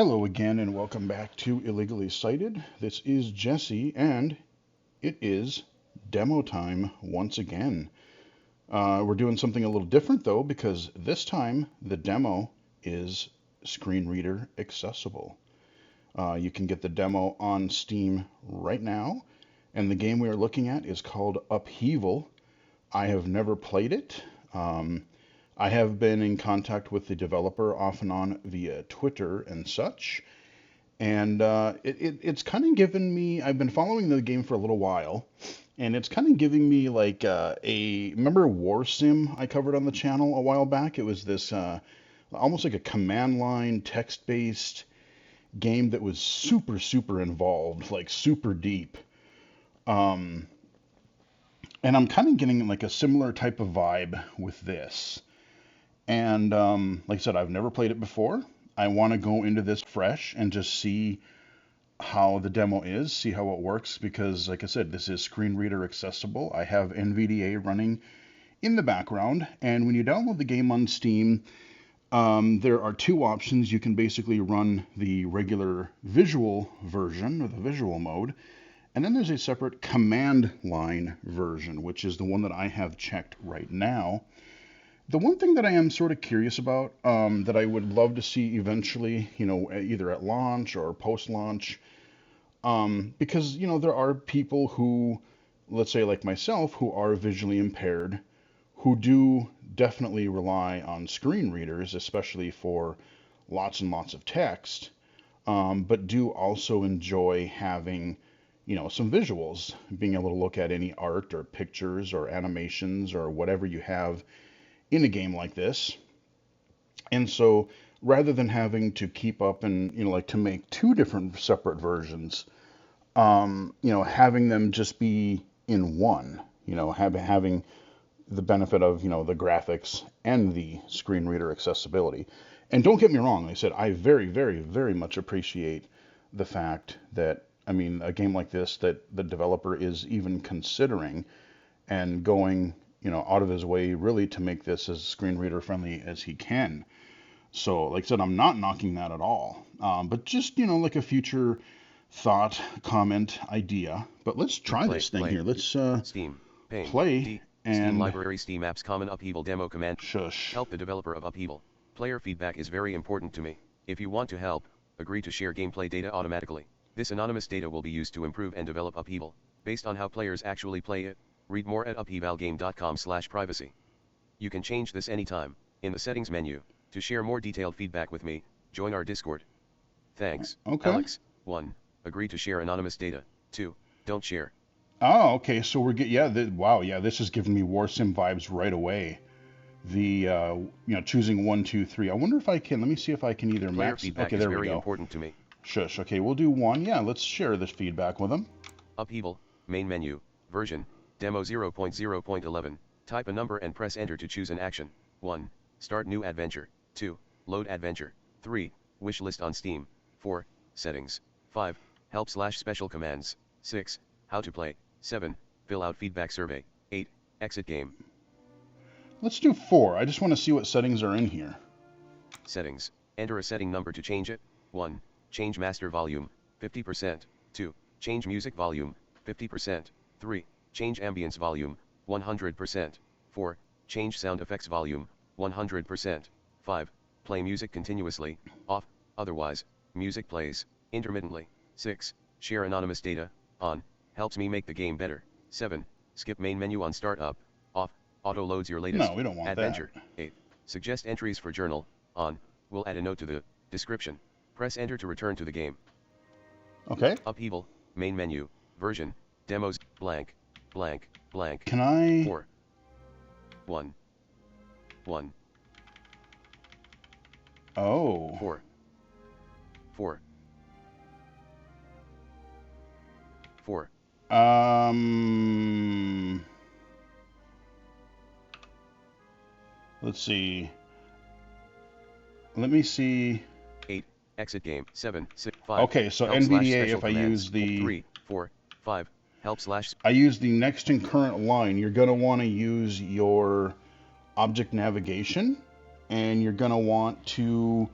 Hello again, and welcome back to Illegally Cited. This is Jesse, and it is demo time once again. We're doing something a little different though, because this time the demo is screen reader accessible. You can get the demo on Steam right now, and the game we are looking at is called Upheaval. I have never played it. I have been in contact with the developer off and on via Twitter and such, and it's kind of given me. I've been following the game for a little while, and it's kind of giving me like remember War Sim I covered on the channel a while back? It was this almost like a command line text-based game that was super involved, like super deep. Um, and I'm kind of getting like a similar type of vibe with this. And like I said, I've never played it before. I want to go into this fresh and just see how the demo is, see how it works, because like I said, this is screen reader accessible. I have NVDA running in the background, and when you download the game on Steam, there are two options. You can basically run the regular visual version, or the visual mode, and then there's a separate command line version, which is the one that I have checked right now. The one thing that I am sort of curious about, that I would love to see eventually, either at launch or post-launch, because, there are people who, let's say like myself, who are visually impaired, who do definitely rely on screen readers, especially for lots and lots of text, but do also enjoy having, some visuals, being able to look at any art or pictures or animations or whatever you have in a game like this. And so rather than having to keep up and, like to make two different separate versions, having them just be in one, having the benefit of, the graphics and the screen reader accessibility. And don't get me wrong, like I said, I very much appreciate the fact that, a game like this, that the developer is even considering and going, out of his way really to make this as screen reader friendly as he can. So, like I said, I'm not knocking that at all. But just, like a future thought, comment, idea. But let's try this thing here. Let's Steam, Paint, play and Steam Library, Steam Apps, Common Upheaval Demo Command. Shush. Help the developer of Upheaval. Player feedback is very important to me. If you want to help, agree to share gameplay data automatically. This anonymous data will be used to improve and develop Upheaval, based on how players actually play it. Read more at upheavalgame.com/privacy. You can change this anytime, in the settings menu. To share more detailed feedback with me, join our Discord. Thanks. Okay. Alex. 1. Agree to share anonymous data. 2. Don't share. Oh, okay. So we're wow, yeah, this is giving me War Sim vibes right away. The choosing 1, 2, 3. I wonder if I can. Let me see if I can either Player max. feedback Okay, is there we very go. important to me. Shush. Okay, we'll do 1. Yeah, let's share this feedback with them. Upheaval, main menu, version, demo 0.0.11. Type a number and press enter to choose an action. 1. Start new adventure. 2. Load adventure. 3. Wish list on Steam. 4. Settings. 5. Help/special commands. 6. How to play. 7. Fill out feedback survey. 8. Exit game. Let's do 4. I just want to see what settings are in here. Settings. Enter a setting number to change it. 1. Change master volume, 50%. 2. Change music volume, 50%. 3. Change ambience volume, 100%. 4. Change sound effects volume, 100%. 5. Play music continuously, off, otherwise, music plays, intermittently. 6. Share anonymous data, on, helps me make the game better. 7. Skip main menu on startup, off, auto loads your latest No, we don't want adventure. that. 8. Suggest entries for journal, on, will add a note to the description. Press enter to return to the game. Okay. Upheaval, main menu, version, demos, blank, blank, blank. Can I? 4. 1. 1. Oh. 4. 4. 4. Let's see. Let me see. 8. Exit game. 7. 6. 5. Okay, so help NVDA, special if I commands. use the 3. 4. 5. Help / I use the next and current line, you're going to want to use your object navigation, and you're going to want to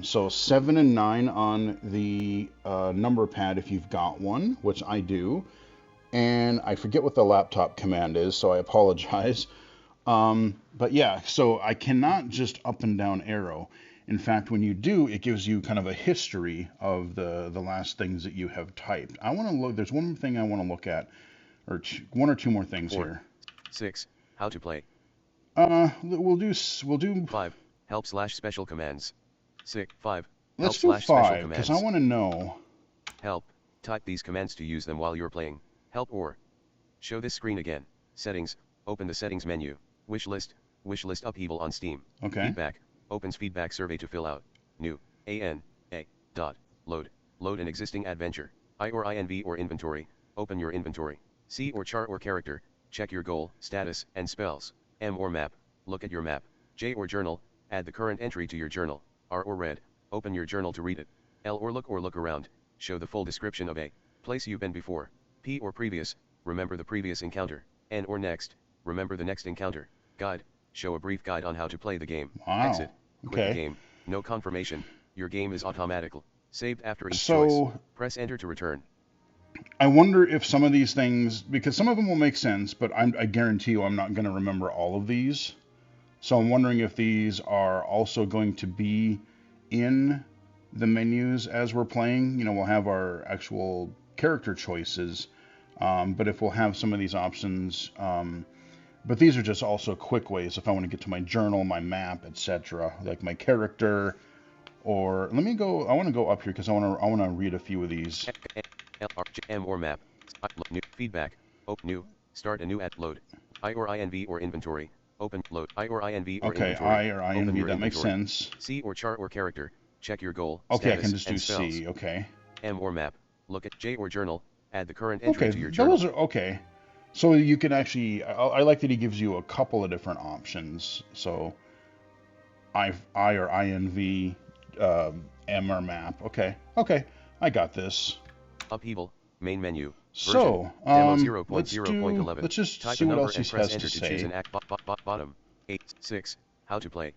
So 7 and 9 on the number pad if you've got one, which I do. And I forget what the laptop command is, so I apologize. But yeah, so I cannot just up and down arrow. In fact, when you do, it gives you kind of a history of the last things that you have typed. I want to look, there's one thing I want to look at, or one or two more things 4. here. 6. How to play. We'll do 5. Help / special commands. 6. 5. let's Help do / special 5 because I commands. want to know. Help. Type these commands to use them while you're playing. Help or show this screen again. Settings. Open the settings menu. Wish list upheaval on Steam. Okay. Feedback. Opens feedback survey to fill out. New. Dot. Load an existing adventure. I or INV or inventory. Open your inventory. C or chart or character. Check your goal, status, and spells. M or map. Look at your map. J or journal. Add the current entry to your journal. R or read. Open your journal to read it. L or look around. Show the full description of a place you've been before. P or previous. Remember the previous encounter. N or next. Remember the next encounter. Guide. Show a brief guide on how to play the game. Wow. Exit. Quit Okay. the game. No confirmation. Your game is automatical. Saved after each So choice. Press enter to return. I wonder if some of these things, because some of them will make sense, but I guarantee you I'm not going to remember all of these. So I'm wondering if these are also going to be in the menus as we're playing. You know, we'll have our actual character choices, but if we'll have some of these options. But these are just also quick ways if I want to get to my journal, my map, etc. Like my character, or let me go. I want to go up here because I want to read a few of these. M or map. New feedback. New. Start a new load. I or INV or inventory. Open load. I or INV or Okay, inventory. I or Open INV, your that makes inventory. sense. C or chart or character. Check your goal. Okay, I status, can just do and spells. C. Okay. M or map. Look at J or journal. Add the current entry Okay, to your journal. those are okay. So you can actually, I like that he gives you a couple of different options. So I or INV, M or map. Okay, I got this. Upheaval. Main menu. So Demo let's 0.0.11. let's just Type see a what number else he and press has enter to to choose say. an act. Bottom. 8. 6. How to play.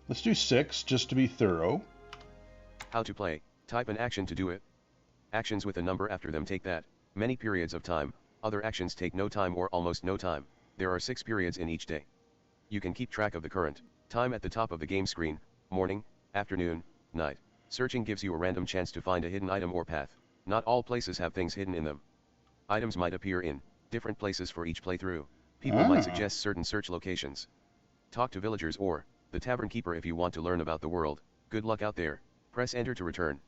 Let's do 6 just to be thorough. How to play. Type an action to do it. Actions with a number after them take that many periods of time. Other actions take no time or almost no time. There are 6 periods in each day. You can keep track of the current time at the top of the game screen. Morning, afternoon, night. Searching gives you a random chance to find a hidden item or path. Not all places have things hidden in them. Items might appear in different places for each playthrough. People might suggest certain search locations. Talk to villagers or the tavern keeper if you want to learn about the world. Good luck out there. Press enter to return.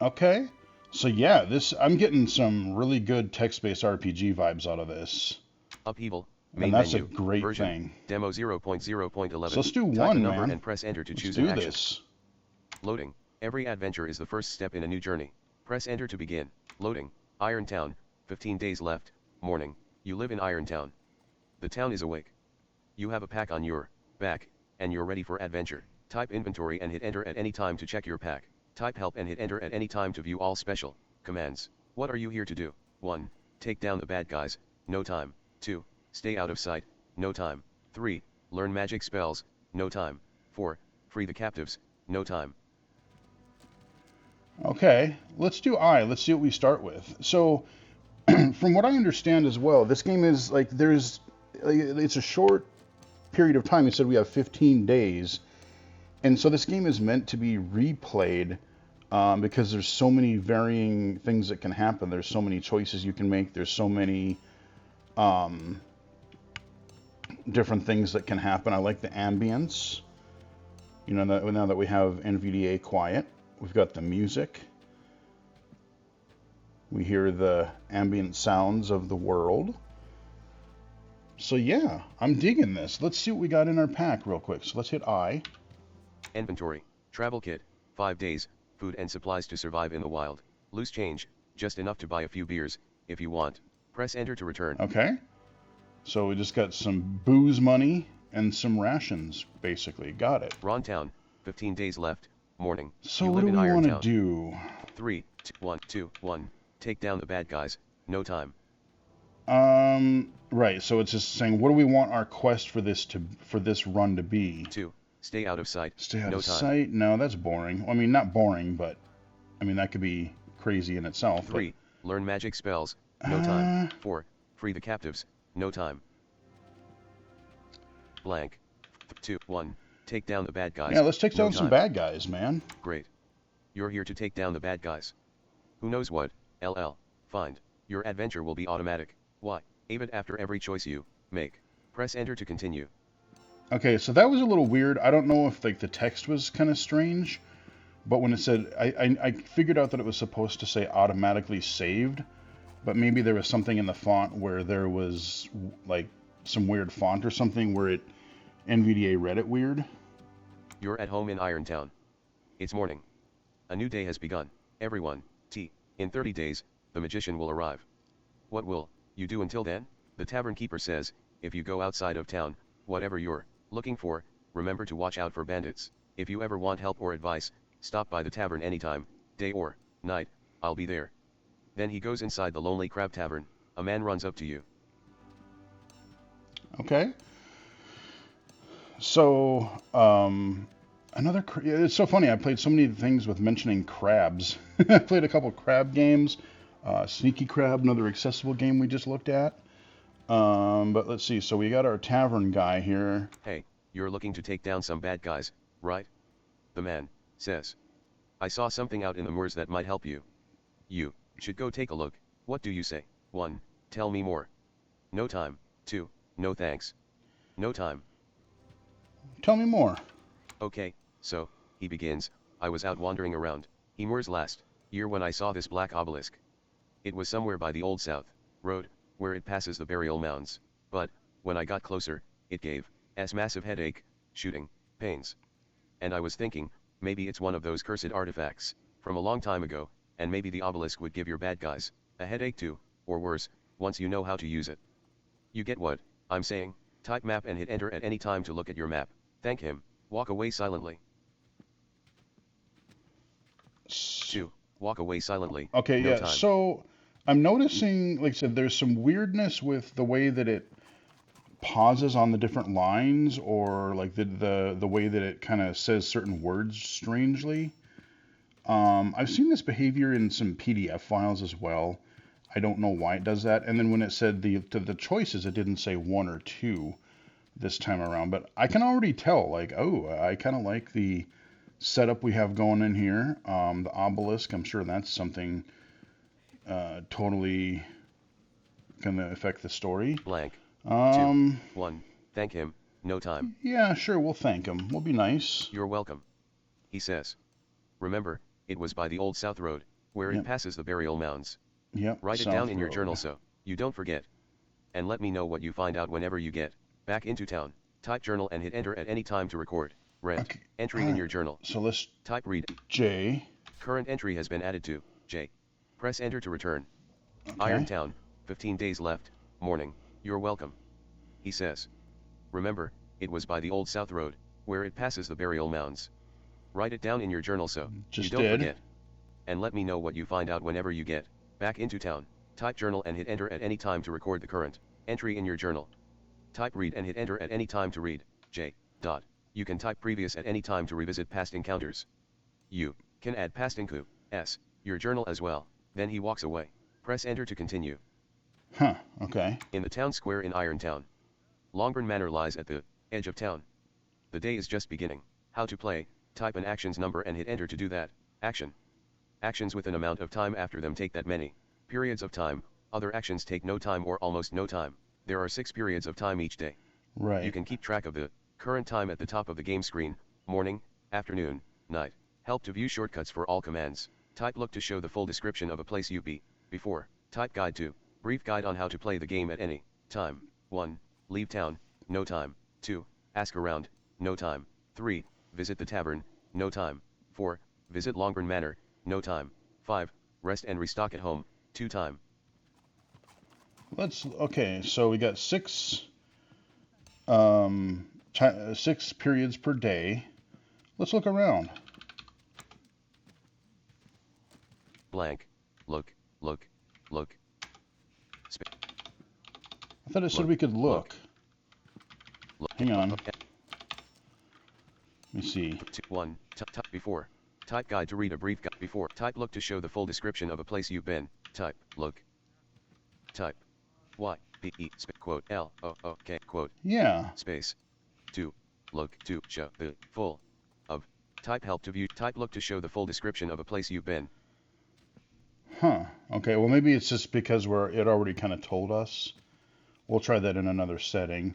Okay. So yeah, I'm getting some really good text-based RPG vibes out of this. Upheaval. And Main that's menu. a great version. thing. Demo 0.0.11. So let's do Type one, a number man. and press enter to Let's choose do an action. this. Loading. Every adventure is the first step in a new journey. Press enter to begin. Loading. Iron Town. 15 days left. Morning. You live in Iron Town. The town is awake. You have a pack on your back, and you're ready for adventure. Type inventory and hit enter at any time to check your pack. Type help and hit enter at any time to view all special commands. What are you here to do? 1. Take down the bad guys. No time. 2. Stay out of sight. No time. 3. Learn magic spells. No time. 4. Free the captives. No time. Okay, let's do I. Let's see what we start with. So, from what I understand as well, this game is like it's a short period of time. You said we have 15 days, and so this game is meant to be replayed because there's so many varying things that can happen. There's so many choices you can make. There's so many different things that can happen. I like the ambience. You know, now that we have NVDA quiet, we've got the music. We hear the ambient sounds of the world. So yeah, I'm digging this. Let's see what we got in our pack real quick. So let's hit I. Inventory. Travel kit. 5 days. Food and supplies to survive in the wild. Loose change. Just enough to buy a few beers, if you want. Press enter to return. Okay. So we just got some booze money and some rations, basically. Got it. Ron Town. 15 days left. Morning. So You what live do in we Iron want to Town. do? 3, 2, 1. Take down the bad guys. No time. Right. So it's just saying, what do we want our quest for this run to be? 2. Stay out of sight. Stay out No of time. sight. No, that's boring. I mean, not boring, but I mean that could be crazy in itself. 3. Learn magic spells. But No time. 4. Free the captives. No time. Blank. 2. 1. Take down the bad guys. yeah, let's take No down some time. bad guys, man. Great. You're here to take down the bad guys. Who knows what? LL. Find. Your adventure will be automatic. Why? Even after every choice you make. Press enter to continue. Okay, so that was a little weird. I don't know if like the text was kind of strange, but when it said, I figured out that it was supposed to say automatically saved, but maybe there was something in the font where there was like some weird font or something where it NVDA read it weird. You're at home in Irontown. It's morning. A new day has begun. Everyone, in 30 days, the magician will arrive. What will you do until then? The tavern keeper says, if you go outside of town, whatever you're looking for, remember to watch out for bandits. If you ever want help or advice, stop by the tavern anytime, day or night, I'll be there. Then he goes inside the Lonely Crab Tavern. A man runs up to you. Okay. So, it's so funny. I played so many things with mentioning crabs. I played a couple crab games. Sneaky Crab, another accessible game we just looked at. But let's see. So we got our tavern guy here. Hey, you're looking to take down some bad guys, right? The man says. I saw something out in the moors that might help you. You should go take a look. What do you say? 1. Tell me more. No time. 2. No thanks. No time. Tell me more. Okay, so, he begins, I was out wandering around, moors last year when I saw this black obelisk. It was somewhere by the Old South Road, where it passes the burial mounds, but, when I got closer, it gave us massive headache, shooting, pains. And I was thinking, maybe it's one of those cursed artifacts, from a long time ago, and maybe the obelisk would give your bad guys a headache too, or worse, once you know how to use it. You get what I'm saying? Type map and hit enter at any time to look at your map. Thank him. Walk away silently. 2. Walk away silently. Okay, No yeah. time. So I'm noticing, like I said, there's some weirdness with the way that it pauses on the different lines, or like the way that it kind of says certain words strangely. I've seen this behavior in some PDF files as well. I don't know why it does that. And then when it said the choices, it didn't say 1 or 2 this time around. But I can already tell, like, oh, I kind of like the setup we have going in here. The obelisk, I'm sure that's something totally going to affect the story. Blank. 2. 1. Thank him. No time. Yeah, sure, we'll thank him. We'll be nice. You're welcome. He says. Remember, it was by the Old South Road, where Yep. it passes the burial mounds. Yep. Write it South down in your Road. journal so you don't forget. And let me know what you find out whenever you get back into town. Type journal and hit enter at any time to record. Rent. Okay. Entry in your journal. So let's Type read. J. Current entry has been added to J. Press enter to return. Okay. Irontown, 15 days left, morning, you're welcome. He says. Remember, it was by the Old South Road, where it passes the burial mounds. Write it down in your journal so Just you don't did. forget. And let me know what you find out whenever you get back into town. Type journal and hit enter at any time to record the current entry in your journal. Type read and hit enter at any time to read. J. Dot. You can type previous at any time to revisit past encounters. You can add past into your journal as well. Then he walks away. Press enter to continue. Huh. Okay. In the town square in Irontown. Longbourn Manor lies at the edge of town. The day is just beginning. How to play? Type an actions number and hit enter to do that. Action. Actions with an amount of time after them take that many periods of time. Other actions take no time or almost no time. There are 6 periods of time each day. Right. You can keep track of the current time at the top of the game screen. Morning, afternoon, night. Help to view shortcuts for all commands. Type look to show the full description of a place you be before. Type guide to brief guide on how to play the game at any time. 1. Leave town, no time. 2. Ask around, no time. 3. Visit the tavern, no time. 4. Visit Longbourn Manor, no time. 5. Rest and restock at home, 2 time. Okay, so we got 6 6 periods per day. Let's look around. Blank. Look. I thought it said we could look. Hang on. Let me see. 1. Type before. Type guide to read a brief guide before. Type look to show the full description of a place you've been. Type look. Type Y B E quote L O O K quote Yeah. space 2. Look to show the full of. Type help to view. Type look to show the full description of a place you've been. Huh. Okay. Well, maybe it's just because it already kind of told us. We'll try that in another setting.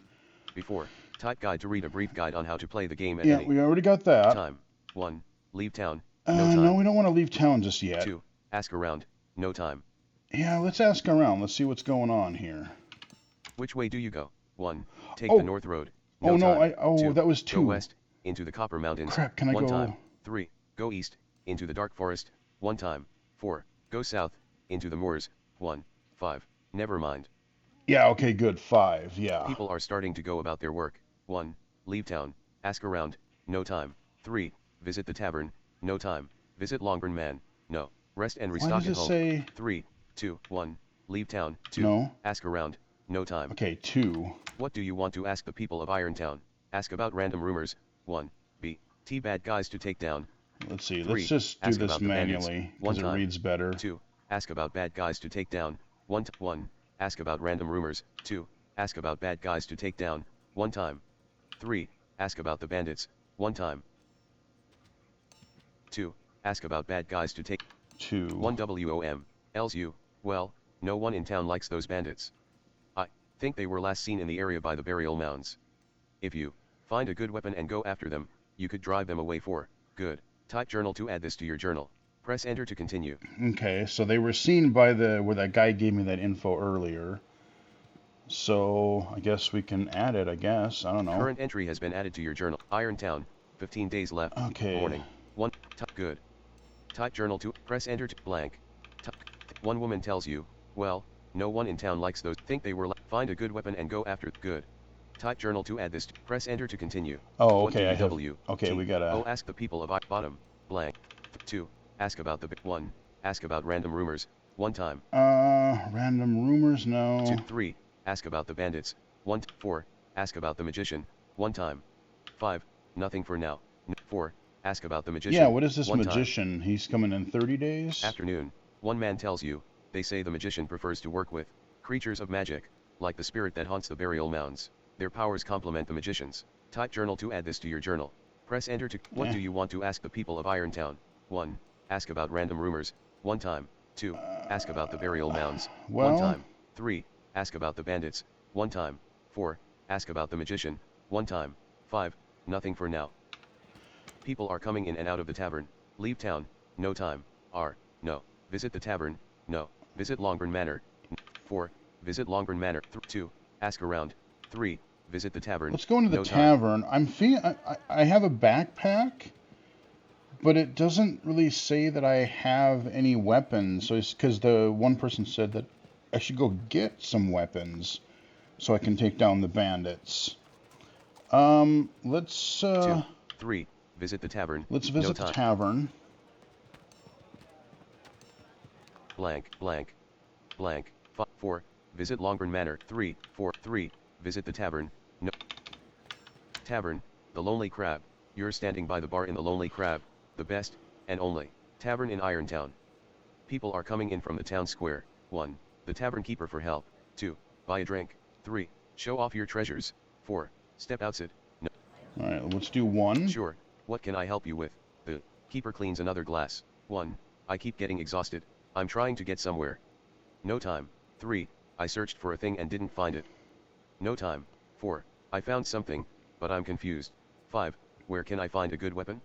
Before. Type guide to read a brief guide on how to play the game at Yeah, any we already got that. time. 1. Leave town. No time. No, we don't want to leave town just yet. 2. Ask around. No time. Yeah, let's ask around. Let's see what's going on here. Which way do you go? 1. Take Oh. the north road. Oh no, Time. 2. that was Go 2. west into the Copper Mountains. Crap, can I 1 go? time. 3. Go east into the Dark Forest. 1 time. 4. Go south into the moors. 1. 5. Never mind. Yeah, okay, good. 5. Yeah. People are starting to go about their work. 1. Leave town. Ask around. No time. 3. Visit the tavern. No time. Visit Longburn Man. No. Rest and Why restock does at it home. say 3. 2. 1. Leave town. 2. No? Ask around. No time. Okay, 2. What do you want to ask the people of Irontown? Ask about random rumors. 1. B. T bad guys to take down. Let's see. 3. Let's just do Ask this about the bandits. manually 1 because it time. reads better. 2. Ask about bad guys to take down. 1. Ask about random rumors. 2. Ask about bad guys to take down. 1 time. 3. Ask about the bandits. 1 time. 2. Ask about bad guys to take 2. 1 WOM. Else you. Well, no one in town likes those bandits. I think they were last seen in the area by the burial mounds. If you find a good weapon and go after them, you could drive them away for good. Type journal to add this to your journal. Press enter to continue. Okay, so they were seen by where that guy gave me that info earlier. So I guess we can add it, I guess. I don't know. Current entry has been added to your journal. Irontown, 15 days left. Okay. Morning. 1. Good. Type journal to press enter to blank. Type. One woman tells you, well, no one in town likes those. Think they were. Find a good weapon and go after. Good. Type journal to add this. Press enter to continue. Oh, What do okay. you I have. W, Okay, T, we gotta. O ask the people of bottom blank. 2. Ask about the 1. Ask about random rumors. 1 time. Random rumors. No. 2. 3. Ask about the bandits. 1. 4. Ask about the magician. 1 time. 5. Nothing for now. 4. Ask about the magician. Yeah. What is this 1 time. magician? He's coming in 30 days. Afternoon. One man tells you, they say the magician prefers to work with creatures of magic, like the spirit that haunts the burial mounds. Their powers complement the magician's. Type journal to add this to your journal. Press enter to. What do you want to ask the people of Irontown? 1. Ask about random rumors. 1 time. 2. Ask about the burial mounds. Well. 1 time. 3. Ask about the bandits. 1 time. 4. Ask about the magician. 1 time. 5. Nothing for now. People are coming in and out of the tavern. Leave town. No time. No. Visit the tavern. No. Visit Longburn Manor. 4. Visit Longburn Manor. 2. Ask around. 3. Visit the tavern. Let's go into the No time. tavern. I have a backpack, but it doesn't really say that I have any weapons. So it's because the one person said that I should go get some weapons so I can take down the bandits. Let's 2. 3. Visit the tavern. let's No visit the time. tavern. Blank. 4. Visit Longburn Manor. 3. 4. 3. Visit the tavern. No. Tavern, the Lonely Crab. You're standing by the bar in the Lonely Crab, the best, and only, tavern in Irontown. People are coming in from the town square. 1. The tavern keeper for help. 2. Buy a drink. 3. Show off your treasures. 4. Step outside. No. Alright, let's do 1. Sure, what can I help you with? The keeper cleans another glass. 1. I keep getting exhausted, I'm trying to get somewhere. No time. 3. I searched for a thing and didn't find it. No time. 4. I found something, but I'm confused. 5. Where can I find a good weapon?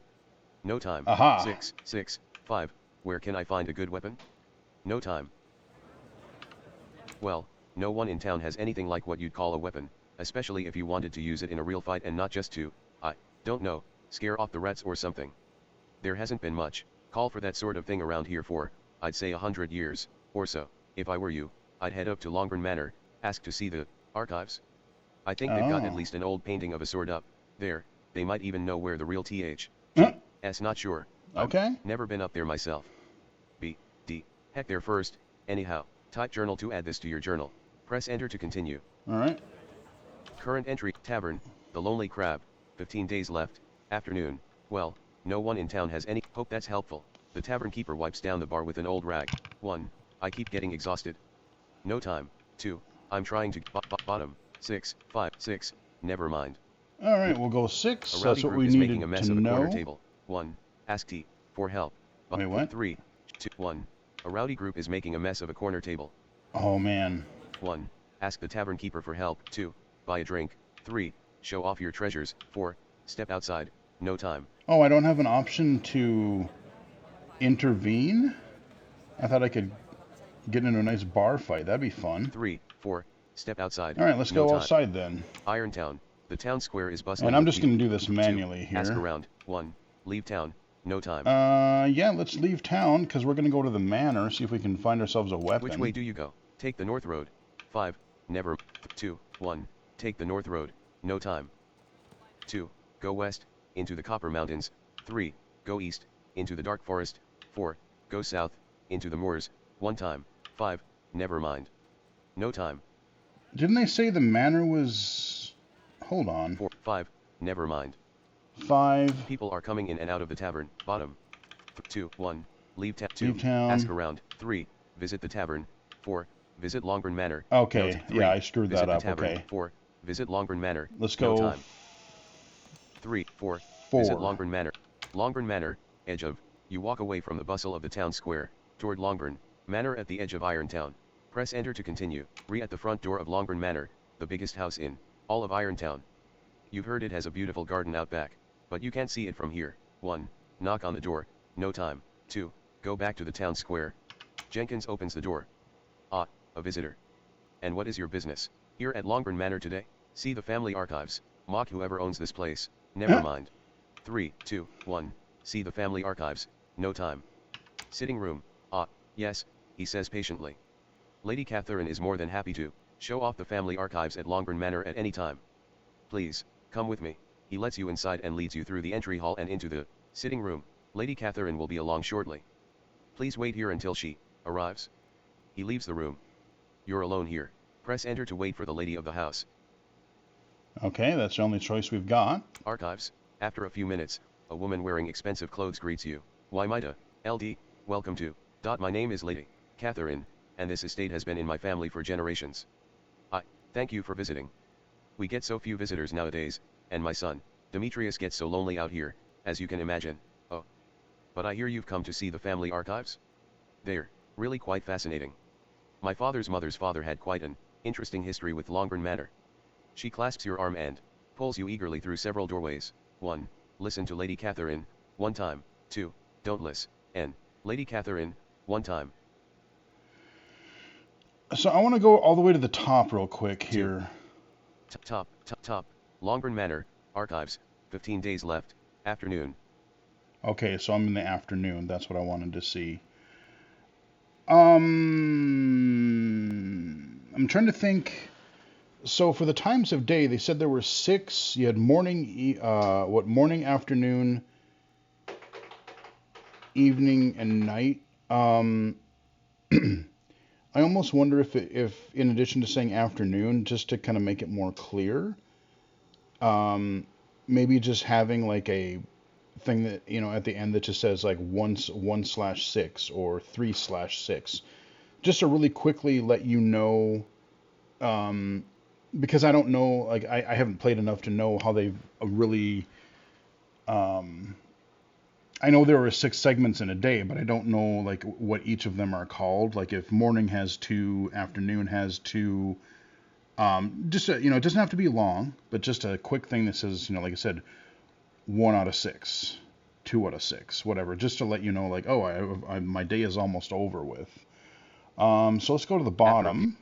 No time. Aha. 6. 5. Where can I find a good weapon? No time. Well, no one in town has anything like what you'd call a weapon, especially if you wanted to use it in a real fight and not just to, I don't know, scare off the rats or something. There hasn't been much call for that sort of thing around here for, I'd say 100 years, or so. If I were you, I'd head up to Longburn Manor, ask to see the archives. I think they've got at least an old painting of a sword up there. They might even know where the real T.H.G.S. Not sure. Okay. Never been up there myself. Heck there first, anyhow. Type journal to add this to your journal. Press enter to continue. Alright. Current entry, tavern, the Lonely Crab, 15 days left. Afternoon. Well, no one in town has any. Hope that's helpful. The tavern keeper wipes down the bar with an old rag. 1. I keep getting exhausted. No time. 2. I'm trying to. Bottom. 6. 5. 6. Never mind. All right, we'll go 6. A That's rowdy what group we is making a needed to mess of a corner know. table. 1. Ask T. For help. Wait, what? 3. 2. 1. A rowdy group is making a mess of a corner table. Oh, man. 1. Ask the tavern keeper for help. 2. Buy a drink. 3. Show off your treasures. 4. Step outside. No time. Oh, I don't have an option to intervene? I thought I could get into a nice bar fight. That'd be fun. 3. 4. Step outside. All right, let's No go time. outside then. Irontown. The town square is bustling. And I'm with just going to people. do this 2. manually Ask here. around. 1. Leave town. No time. Yeah, let's leave town because we're going to go to the manor, see if we can find ourselves a weapon. Which way do you go? Take the north road. 5. Never. 2. 1. Take the north road. No time. 2. Go west, into the Copper Mountains. 3. Go east, into the dark forest. 4. Go south, into the moors. 1 time. 5. Never mind. No time. Didn't they say the manor was... Hold on. 4. 5. Never mind. 5. People are coming in and out of the tavern. Bottom. 2. 1. Leave town. 2. Leave town. Ask around. 3. Visit the tavern. 4. Visit Longburn Manor. Okay, Note, 3. yeah, I screwed Visit that the up. tavern. Okay. 4. Visit Longburn Manor. Let's No go. time. 3. 4. 4. Visit Longburn Manor. Longburn Manor, edge of. You walk away from the bustle of the town square, toward Longburn Manor at the edge of Irontown. Press enter to continue. At the front door of Longburn Manor, the biggest house in all of Irontown. You've heard it has a beautiful garden out back, but you can't see it from here. 1. Knock on the door. No time. 2. Go back to the town square. Jenkins opens the door. Ah, a visitor. And what is your business here at Longburn Manor today? See the family archives. Mock whoever owns this place. Never mind. 3, 2, 1. See the family archives. No time. Sitting room. Ah, yes, he says patiently. Lady Catherine is more than happy to show off the family archives at Longburn Manor at any time. Please, come with me. He lets you inside and leads you through the entry hall and into the sitting room. Lady Catherine will be along shortly. Please wait here until she arrives. He leaves the room. You're alone here. Press enter to wait for the lady of the house. Okay, that's the only choice we've got. Archives. After a few minutes, a woman wearing expensive clothes greets you. Why Mida, LD, welcome to. My name is Lady Catherine, and this estate has been in my family for generations. Thank you for visiting. We get so few visitors nowadays, and my son, Demetrius gets so lonely out here, as you can imagine. Oh. But I hear you've come to see the family archives? They're really quite fascinating. My father's mother's father had quite an interesting history with Longburn Manor. She clasps your arm and pulls you eagerly through several doorways. 1. Listen to Lady Catherine. 1 time. 2. Don't listen. And Lady Catherine. 1 time. So I want to go all the way to the top real quick here. Top. Longburn Manor, archives, 15 days left, afternoon. Okay, so I'm in the afternoon. That's what I wanted to see. I'm trying to think. So for the times of day, they said there were 6. You had morning, morning, afternoon, evening, and night. I almost wonder if in addition to saying afternoon, just to kind of make it more clear, maybe just having like a thing that, at the end that just says like 1/6 or 3/6, just to really quickly let you know, because I don't know, like I haven't played enough to know how they've really, I know there were 6 segments in a day, but I don't know like what each of them are called. Like if morning has 2, afternoon has 2, just it doesn't have to be long, but just a quick thing that says, like I said, 1/6, 2/6, whatever, just to let you know, like, oh, my day is almost over with. So let's go to the bottom.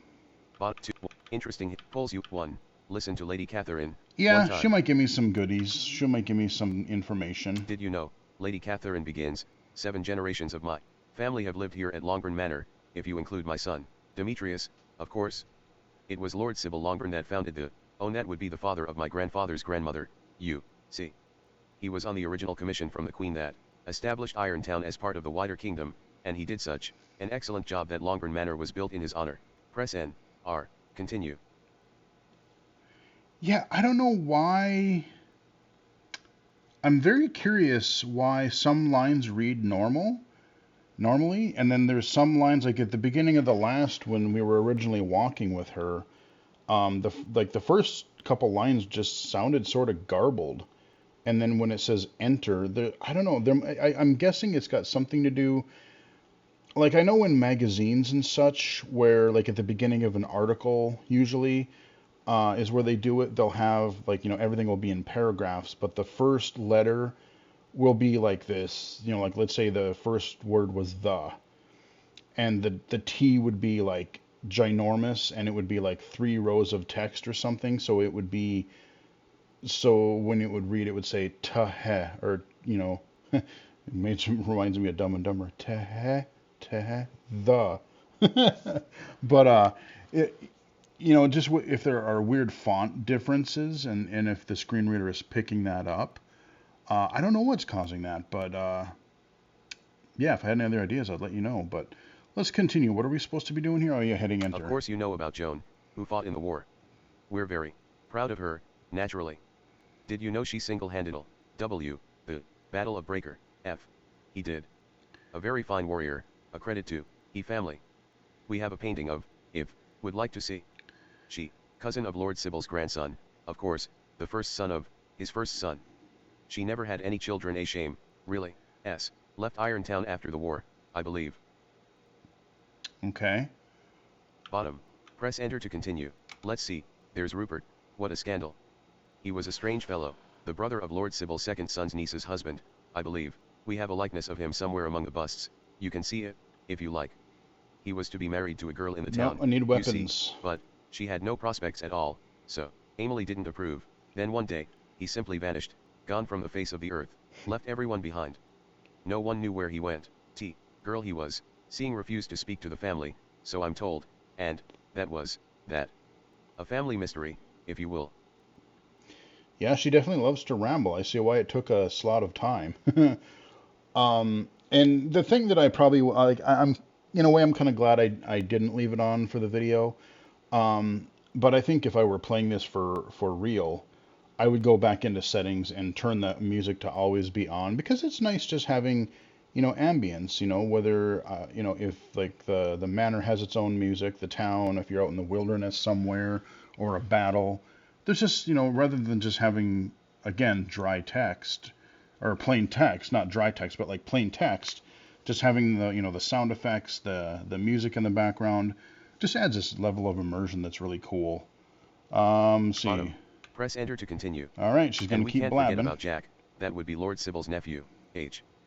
Bot 2. Interesting. Pulls you. 1. Listen to Lady Catherine. Yeah, she might give me some goodies. She might give me some information. Did you know? Lady Catherine begins, 7 generations of my family have lived here at Longburn Manor, if you include my son, Demetrius, of course. It was Lord Sybil Longburn that founded that would be the father of my grandfather's grandmother, you see. He was on the original commission from the Queen that established Irontown as part of the wider kingdom, and he did such an excellent job that Longburn Manor was built in his honor. Press N, R, continue. Yeah, I don't know why. I'm very curious why some lines read normally, and then there's some lines like at the beginning of the last when we were originally walking with her, the first couple lines just sounded sort of garbled, and then when it says enter, I don't know, I'm guessing it's got something to do. Like I know in magazines and such, where like at the beginning of an article, usually is where they do it. They'll have like everything will be in paragraphs, but the first letter will be like this. Like let's say the first word was the, and the T would be like ginormous, and it would be like 3 rows of text or something. So it would be so when it would read, it would say tahe, or it reminds me of Dumb and Dumber. Tahe, tahe, the. But it, just if there are weird font differences, and if the screen reader is picking that up, I don't know what's causing that, but yeah, if I had any other ideas, I'd let you know. But let's continue. What are we supposed to be doing here? Oh, yeah, hitting Of enter. course you know about Joan, who fought in the war. We're very proud of her, naturally. Did you know she single-handed the Battle of Breaker, he did. A very fine warrior, a credit to, family. We have a painting of, if, would like to see. She, cousin of Lord Sybil's grandson, of course, the first son of, his first son. She never had any children, a shame, really, left Irontown after the war, I believe. Okay. Bottom. Press enter to continue. Let's see, there's Rupert, what a scandal. He was a strange fellow, the brother of Lord Sybil's second son's niece's husband, I believe. We have a likeness of him somewhere among the busts, you can see it, if you like. He was to be married to a girl in the town, I need weapons. you see, but she had no prospects at all, so Emily didn't approve. Then one day, he simply vanished, gone from the face of the earth, left everyone behind. No one knew where he went. Girl he was, seeing refused to speak to the family, so I'm told, and that was that. A family mystery, if you will. Yeah, she definitely loves to ramble. I see why it took a slot of time. And the thing that I probably like, I'm in a way, I'm kind of glad I didn't leave it on for the video. But I think if I were playing this for real, I would go back into settings and turn the music to always be on, because it's nice just having, ambience, whether, if like the manor has its own music, the town, if you're out in the wilderness somewhere, or a battle, there's just, rather than just having, again, dry text, or plain text, not dry text, but like plain text, just having the sound effects, the music in the background, just adds this level of immersion that's really cool. See. Bottom. Press enter to continue. All right, she's going to keep blabbing. And we can't forget about Jack, that would be Lord Sybil's nephew,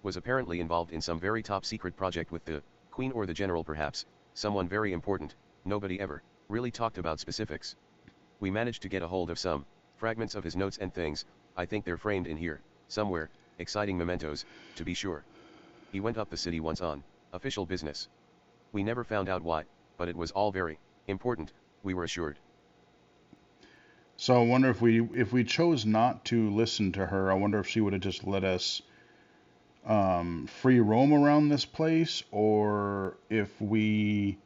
was apparently involved in some very top secret project with the Queen or the General perhaps, someone very important. Nobody ever really talked about specifics. We managed to get a hold of some fragments of his notes and things. I think they're framed in here, somewhere, exciting mementos, to be sure. He went up the city once on official business. We never found out why, but it was all very important, we were assured. So I wonder if we chose not to listen to her, I wonder if she would have just let us free roam around this place, or if she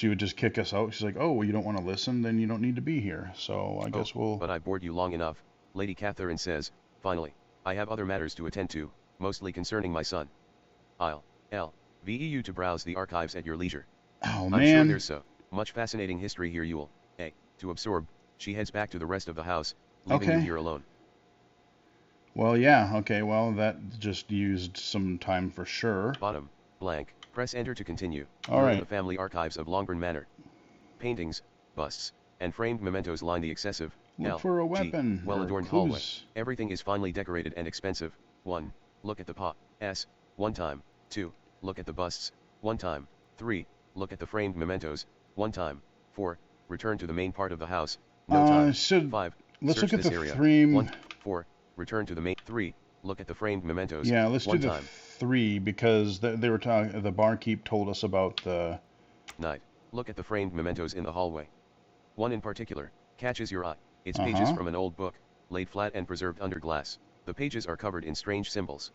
would just kick us out. She's like, oh, well, you don't want to listen, then you don't need to be here. So I guess we'll... But I bored you long enough, Lady Catherine says. Finally, I have other matters to attend to, mostly concerning my son. I'll leave you to browse the archives at your leisure. Oh, man. I'm sure there's so much fascinating history here you'll, to absorb. She heads back to the rest of the house, leaving you here alone. Well, yeah, okay, well, that just used some time for sure. Bottom, blank, press enter to continue. All right. The family archives of Longbourn Manor. Paintings, busts, and framed mementos line the excessive, look for a weapon, well-adorned hallway. Everything is finely decorated and expensive. 1. Look at the pots, one time. 2. Look at the busts, one time. 3. Look at the framed mementos, one time. 4. Return to the main part of the house, no time. 5. Let's Search look at this the area. frame. 4. Return to the main. 3. Look at the framed mementos. Yeah, let's do the time. 3, because they were talking. The barkeep told us about the night. Look at the framed mementos in the hallway. One in particular catches your eye. It's pages from an old book, laid flat and preserved under glass. The pages are covered in strange symbols.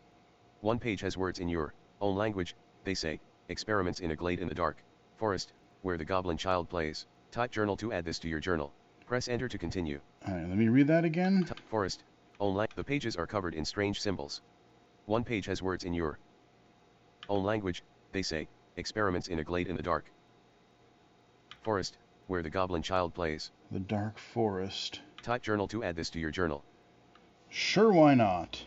One page has words in your own language. They say, experiments in a glade in the dark forest, where the goblin child plays. Type journal to add this to your journal. Press enter to continue. All right, let me read that again. Forest, The pages are covered in strange symbols. One page has words in your own language, they say, experiments in a glade in the dark forest, where the goblin child plays. The dark forest. Type journal to add this to your journal. Sure, why not?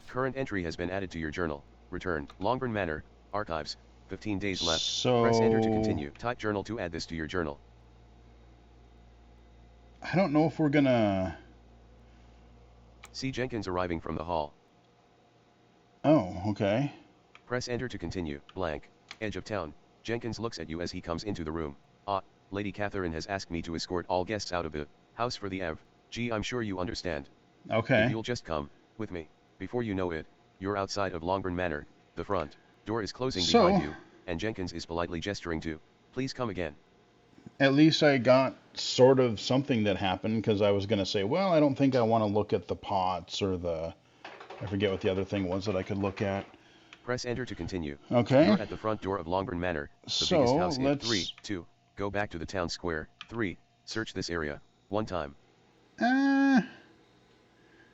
Current entry has been added to your journal. Return, Longburn Manor, archives, 15 days left. So... Press enter to continue. Type journal to add this to your journal. I don't know if we're gonna... See Jenkins arriving from the hall. Oh, okay. Press enter to continue. Blank. Edge of town. Jenkins looks at you as he comes into the room. Ah, Lady Catherine has asked me to escort all guests out of the house for the Eve. Gee, I'm sure you understand. Okay. If you'll just come with me. Before you know it, you're outside of Longburn Manor. The front door is closing behind you, and Jenkins is politely gesturing to, please come again. At least I got sort of something that happened, because I was going to say, well, I don't think I want to look at the pots or the... I forget what the other thing was that I could look at. Press enter to continue. Okay. You're at the front door of Longburn Manor, the biggest house in 3, 2, go back to the town square, 3, search this area, 1 time.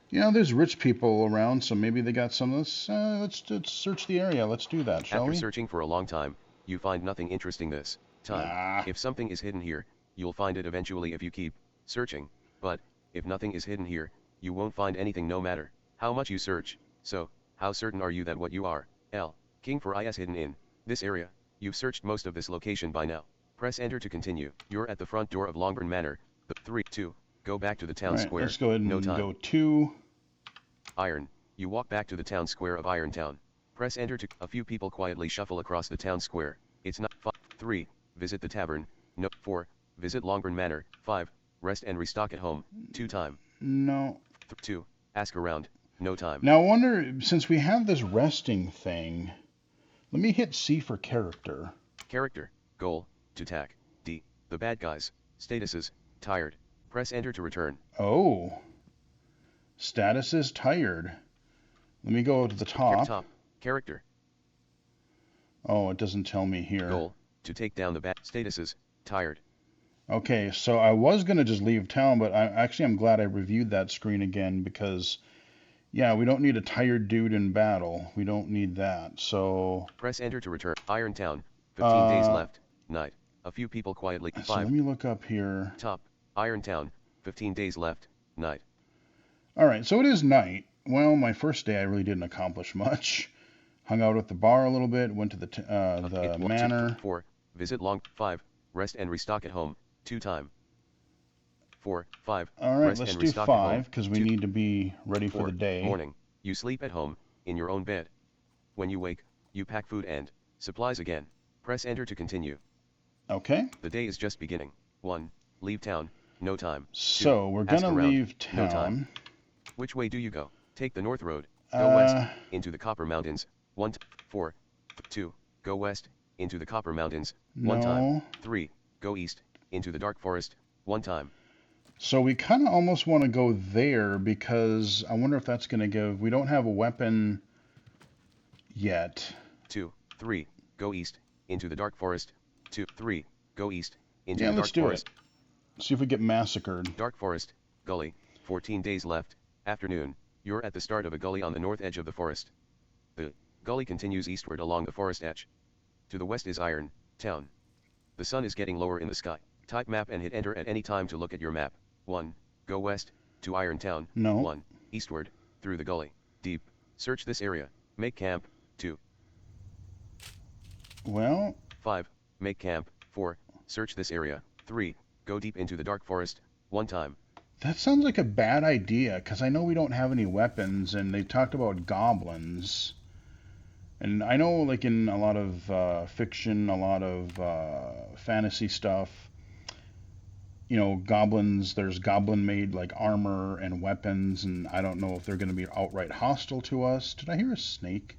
You know, there's rich people around, so maybe they got some of this. Let's search the area. Let's do that, shall we? After searching for a long time, you find nothing interesting this time. If something is hidden here, you'll find it eventually if you keep searching, but if nothing is hidden here, you won't find anything no matter how much you search. So, how certain are you that what you are, king for is hidden in this area? You've searched most of this location by now. Press enter to continue. You're at the front door of Longburn Manor, the 3, 2, go back to the town square. Let's go ahead and go 2. Iron. You walk back to the town square of Irontown. Press enter to... A few people quietly shuffle across the town square. It's not... 3. Visit the tavern. No. 4. Visit Longburn Manor. 5. Rest and restock at home. 2 time. No. 2. Ask around. No time. Now I wonder, since we have this resting thing, let me hit C for character. Character. Goal. To attack. D. The bad guys. Statuses. Tired. Press enter to return. Oh. Status is tired. Let me go to the top. Character. Oh, it doesn't tell me here. Goal. To take down the bad statuses. Tired. Okay, so I was going to just leave town, but I'm glad I reviewed that screen again because, yeah, we don't need a tired dude in battle. We don't need that, so... Press enter to return. Irontown. 15 days left. Night. A few people quietly... 5. So let me look up here. Top. Irontown. 15 days left. Night. Alright, so it is night. Well, my first day I really didn't accomplish much. Hung out at the bar a little bit, went to the manor. 4. Visit long. 5. Rest and restock at home. 2 time. 4, 5. Alright, let's do 5, because we need to be ready for the day. Morning. You sleep at home, in your own bed. When you wake, you pack food and supplies again. Press enter to continue. Okay. The day is just beginning. 1. Leave town. No time. 2. So, we're gonna leave town. No time. Which way do you go? Take the north road. Go west, into the Copper Mountains. 1. 4. 2. Go west, into the Copper Mountains. 1 time. 3. Go east, into the Dark Forest. 1 time. So we kind of almost want to go there because I wonder if that's going to give... We don't have a weapon yet. 2. 3. Go east, into the Dark Forest. 2. 3. Go east, into the Dark Forest. Yeah, let's do it. See if we get massacred. Dark Forest, Gully. 14 days left. Afternoon. You're at the start of a gully on the north edge of the forest. The gully continues eastward along the forest edge. To the west is Iron Town. The sun is getting lower in the sky. Type map and hit enter at any time to look at your map. 1. Go west, to Iron Town. No. 1. Eastward, through the gully. Deep. Search this area. Make camp. 2. Well. 5. Make camp. 4. Search this area. 3. Go deep into the dark forest. 1 time. That sounds like a bad idea, because I know we don't have any weapons, and they talked about goblins. And I know, like, in a lot of fiction, a lot of fantasy stuff, you know, goblins, there's goblin-made, like, armor and weapons, and I don't know if they're going to be outright hostile to us. Did I hear a snake?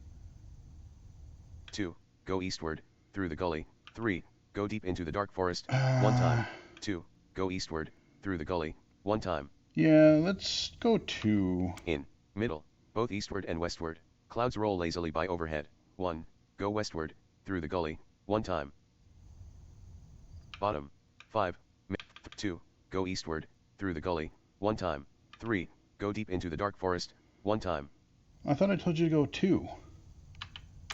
2. Go eastward, through the gully. 3. Go deep into the dark forest. 1 time. 2. Go eastward, through the gully. 1 time. Yeah, let's go 2. In. Middle. Both eastward and westward. Clouds roll lazily by overhead. 1. Go westward, through the gully. 1 time. Bottom. 5. 2. Go eastward, through the gully. 1 time. 3. go deep into the dark forest, 1 time. I thought I told you to go 2.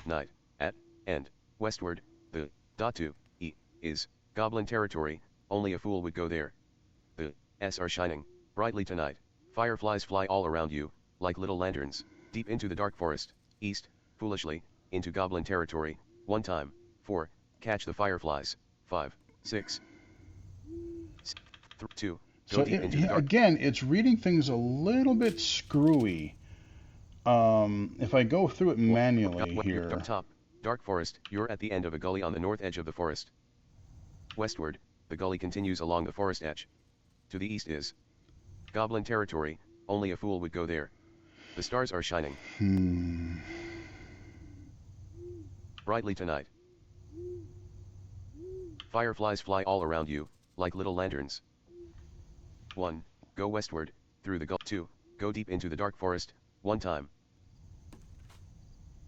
Night, at, and, westward, the, to, is, goblin territory, only a fool would go there. The, are shining, brightly tonight, fireflies fly all around you, like little lanterns, deep into the dark forest, east, foolishly, into goblin territory, 1 time. 4, catch the fireflies, 5, 6, 2, go So deep into the dark. again, it's reading things a little bit screwy. If I go through it manually here. Top, dark forest, you're at the end of a gully on the north edge of the forest. Westward, the gully continues along the forest edge. To the east is goblin territory, only a fool would go there. The stars are shining. Brightly tonight. Fireflies fly all around you, like little lanterns. 1, go westward, through the gully. 2, go deep into the dark forest, 1 time.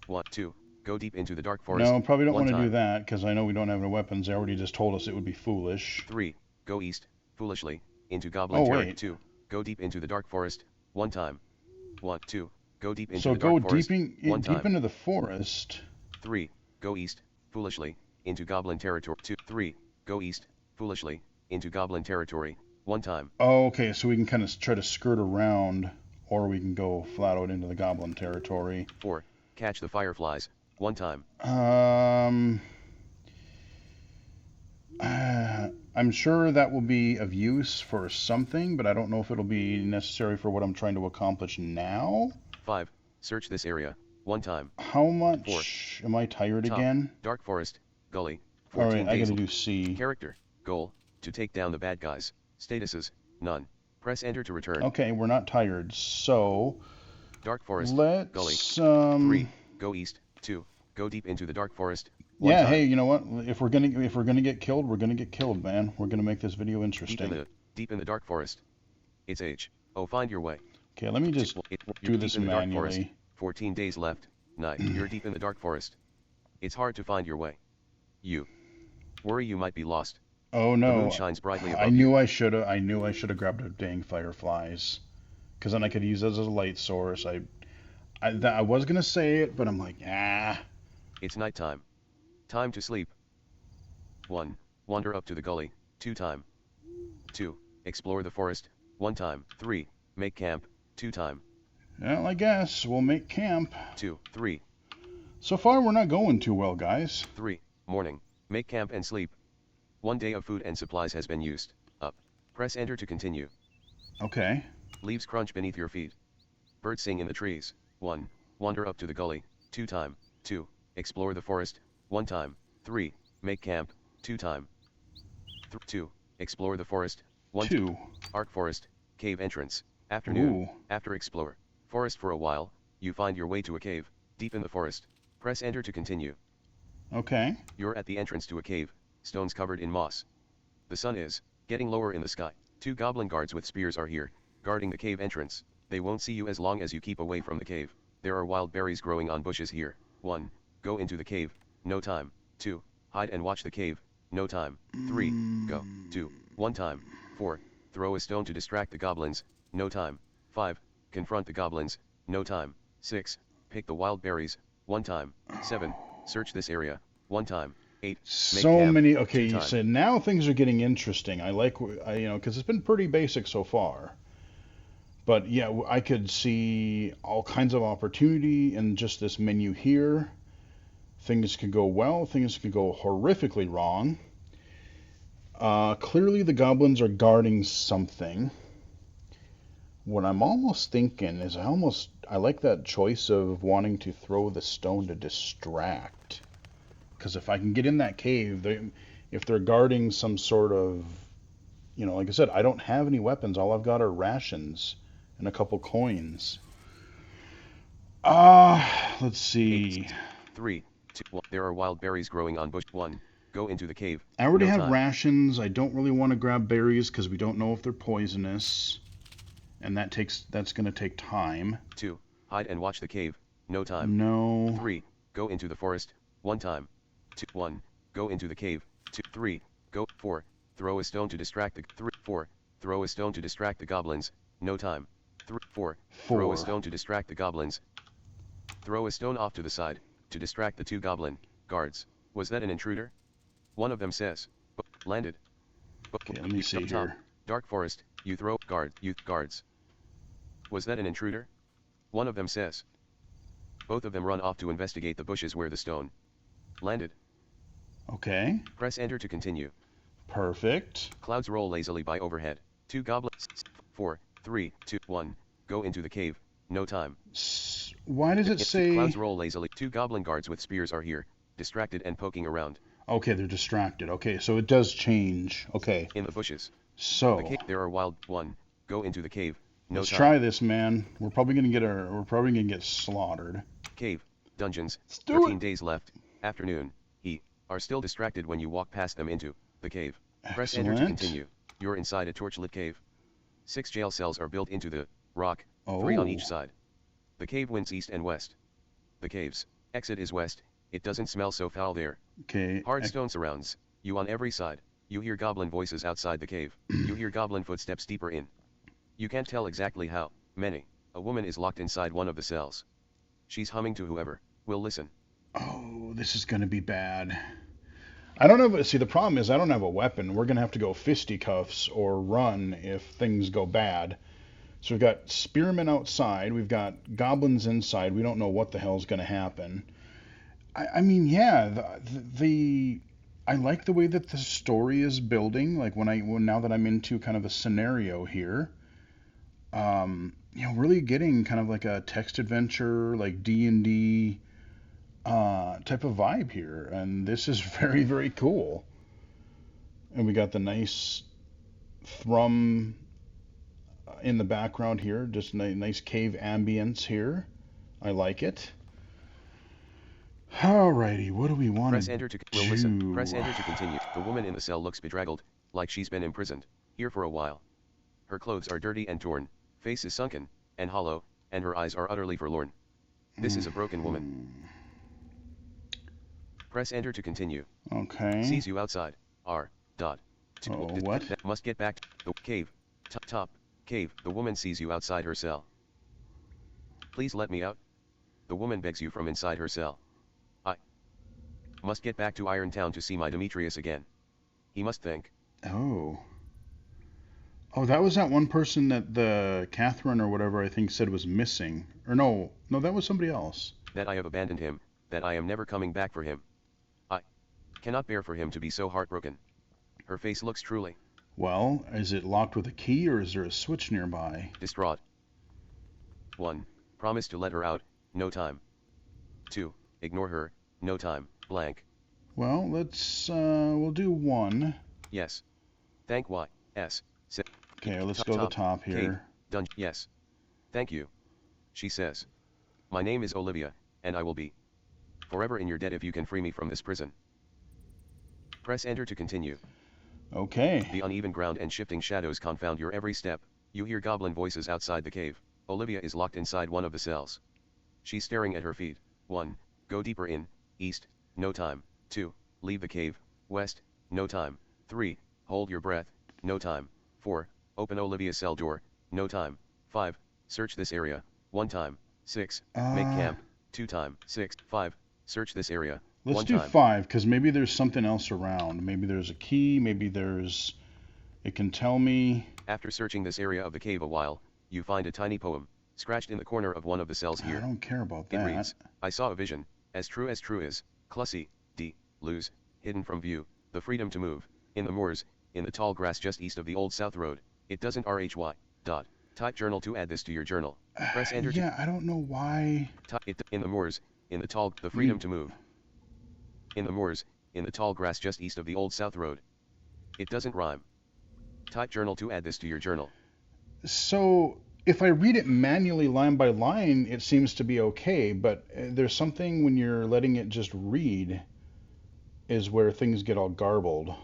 1, 2, go deep into the dark forest. No, probably don't want to time. do that, because I know we don't have any weapons. They already just told us it would be foolish. 3, go east, foolishly, into goblin territory. 2, go deep into the dark forest, 1 time. 1, 2, go deep into the dark forest. So go deep into the forest. 3, go east, foolishly, into goblin territory. 2, 3, go east, foolishly, into goblin territory, 1 time. Oh, okay, so we can kind of try to skirt around, or we can go flat out into the goblin territory. 4, catch the fireflies, 1 time. I'm sure that will be of use for something, but I don't know if it'll be necessary for what I'm trying to accomplish now. 5, search this area, 1 time. How much 4, am I tired top, again? Dark forest, gully, 14 14 All right, I days. gotta do C. Character, goal, to take down the bad guys. Statuses, none. Press enter to return. Okay, we're not tired, so dark forest, let's gully. 3, go east. 2, go deep into the dark forest. Yeah, hey, you know what? If we're gonna get killed, we're gonna get killed, man. We're gonna make this video interesting. Deep in the dark forest. It's H. Oh, find your way. Okay, let me just do this manually. 14 days left. Night. You're deep in the dark forest. It's hard to find your way. You worry you might be lost. Oh no! The moon shines brightly above I knew I should have grabbed a dang fireflies, because then I could use it as a light source. I was gonna say it, but I'm like, ah. It's nighttime. Time to sleep. 1, wander up to the gully. 2 time. 2, explore the forest. 1 time. 3, make camp. 2 time. Well, I guess we'll make camp. 2, 3. So far, we're not going too well, guys. 3, morning. Make camp and sleep. 1 day of food and supplies has been used. Up. Press enter to continue. Okay. Leaves crunch beneath your feet. Birds sing in the trees. 1, wander up to the gully. 2 time. 2, explore the forest. 1 time. 3, make camp. 2 time. 2, explore the forest. 1 2. Arc forest, cave entrance. Afternoon. Ooh. After explore forest for a while, you find your way to a cave, deep in the forest. Press enter to continue. Okay. You're at the entrance to a cave, stones covered in moss. The sun is getting lower in the sky. 2 goblin guards with spears are here, guarding the cave entrance. They won't see you as long as you keep away from the cave. There are wild berries growing on bushes here. 1, go into the cave. No time. 2, hide and watch the cave. No time. 3, go. 2, 1 time. 4, throw a stone to distract the goblins. No time. 5, confront the goblins. No time. 6, pick the wild berries. 1 time. 7, search this area. 1 time. 8, so many. Okay, you said now things are getting interesting. I like, because it's been pretty basic so far. But yeah, I could see all kinds of opportunity in just this menu here. Things could go well, things could go horrifically wrong. Clearly the goblins are guarding something. What I'm almost thinking is I like that choice of wanting to throw the stone to distract. Because if I can get in that cave, if they're guarding some sort of, like I said, I don't have any weapons. All I've got are rations and a couple coins. Let's see. 8, 3, 2, 1. There are wild berries growing on bush. 1, go into the cave. I already have rations. I don't really want to grab berries because we don't know if they're poisonous. And that's going to take time. 2, hide and watch the cave. No time. No. 3, go into the forest. 1 time. 2, 1, go into the cave. 2, 3, go. 4, throw a stone to distract the 4, throw a stone to distract the goblins. No time. 4. Throw a 4. stone to distract the goblins. Throw a stone off to the side, to distract the 2 goblin guards. Was that an intruder? One of them says. Landed. Okay, let me see Top. here. Dark forest, you throw, guards. Was that an intruder? One of them says. Both of them run off to investigate the bushes where the stone landed. Okay. Press enter to continue. Perfect. Clouds roll lazily by overhead. 2 goblins. 4, 3, 2, 1. Go into the cave. No time. Why does it say... Clouds roll lazily. 2 goblin guards with spears are here, distracted and poking around. Okay, they're distracted. Okay, so it does change. Okay. In the bushes. So... The cave, there are wild... 1. Go into the cave. No Let's time. try this, man. We're probably gonna get slaughtered. Cave. Dungeons. Let's do 13 it. days left. Afternoon. Are still distracted when you walk past them into the cave. Press Excellent. enter to continue. You're inside a torchlit cave. 6 jail cells are built into the rock, 3 on each side. The cave winds east and west. The cave's exit is west. It doesn't smell so foul there. Okay. Hard stone surrounds you on every side. You hear goblin voices outside the cave. You hear goblin footsteps deeper in. You can't tell exactly how many. A woman is locked inside one of the cells. She's humming to whoever will listen. Oh, this is gonna be bad. I don't have. See, the problem is I don't have a weapon. We're gonna have to go fisticuffs or run if things go bad. So we've got spearmen outside. We've got goblins inside. We don't know what the hell's gonna happen. I mean, yeah, I like the way that the story is building. Like now that I'm into kind of a scenario here, really getting kind of like a text adventure, like D&D type of vibe here, and this is very, very cool. And we got the nice thrum in the background here, just nice cave ambience here. I like it. Alrighty, what do we want Press to enter to do? will listen. Press enter to continue. The woman in the cell looks bedraggled, like she's been imprisoned here for a while. Her clothes are dirty and torn, face is sunken and hollow, and her eyes are utterly forlorn. This is a broken woman. Press enter to continue. Okay. Sees you outside. R. What? Must get back to the cave. Top. Cave. The woman sees you outside her cell. Please let me out. The woman begs you from inside her cell. I must get back to Irontown to see my Demetrius again. He must think. Oh, that was that one person that the Catherine or whatever I think said was missing. Or no, that was somebody else. That I have abandoned him, that I am never coming back for him. I cannot bear for him to be so heartbroken. Her face looks truly. Well, is it locked with a key or is there a switch nearby? Distraught. 1. Promise to let her out, no time. 2. Ignore her, no time, blank. Well, we'll do 1. Yes. Thank Y. S. Okay, let's go to the top here. Done. Yes. Thank you. She says. My name is Olivia, and I will be forever in your debt if you can free me from this prison. Press enter to continue. Okay. The uneven ground and shifting shadows confound your every step. You hear goblin voices outside the cave. Olivia is locked inside one of the cells. She's staring at her feet. 1. Go deeper in, east, no time. 2. Leave the cave, west, no time. 3. Hold your breath, no time. 4. Open Olivia's cell door, no time. 5. Search this area, 1 time. 6. Make camp, 2 time. 6. 5. Search this area, Let's 1 do time. 5, because maybe there's something else around. Maybe there's a key, it can tell me. After searching this area of the cave a while, you find a tiny poem, scratched in the corner of one of the cells here. I don't care about that. It reads, I saw a vision, as true is, Clussy, D, lose, hidden from view, the freedom to move, in the moors, in the tall grass just east of the old South Road, it doesn't RHY, dot, type journal to add this to your journal, press enter Yeah, I don't know why. in the moors, the freedom to move, in the moors, in the tall grass just east of the old South Road, it doesn't rhyme, type journal to add this to your journal. So, if I read it manually line by line, it seems to be okay, but there's something when you're letting it just read is where things get all garbled.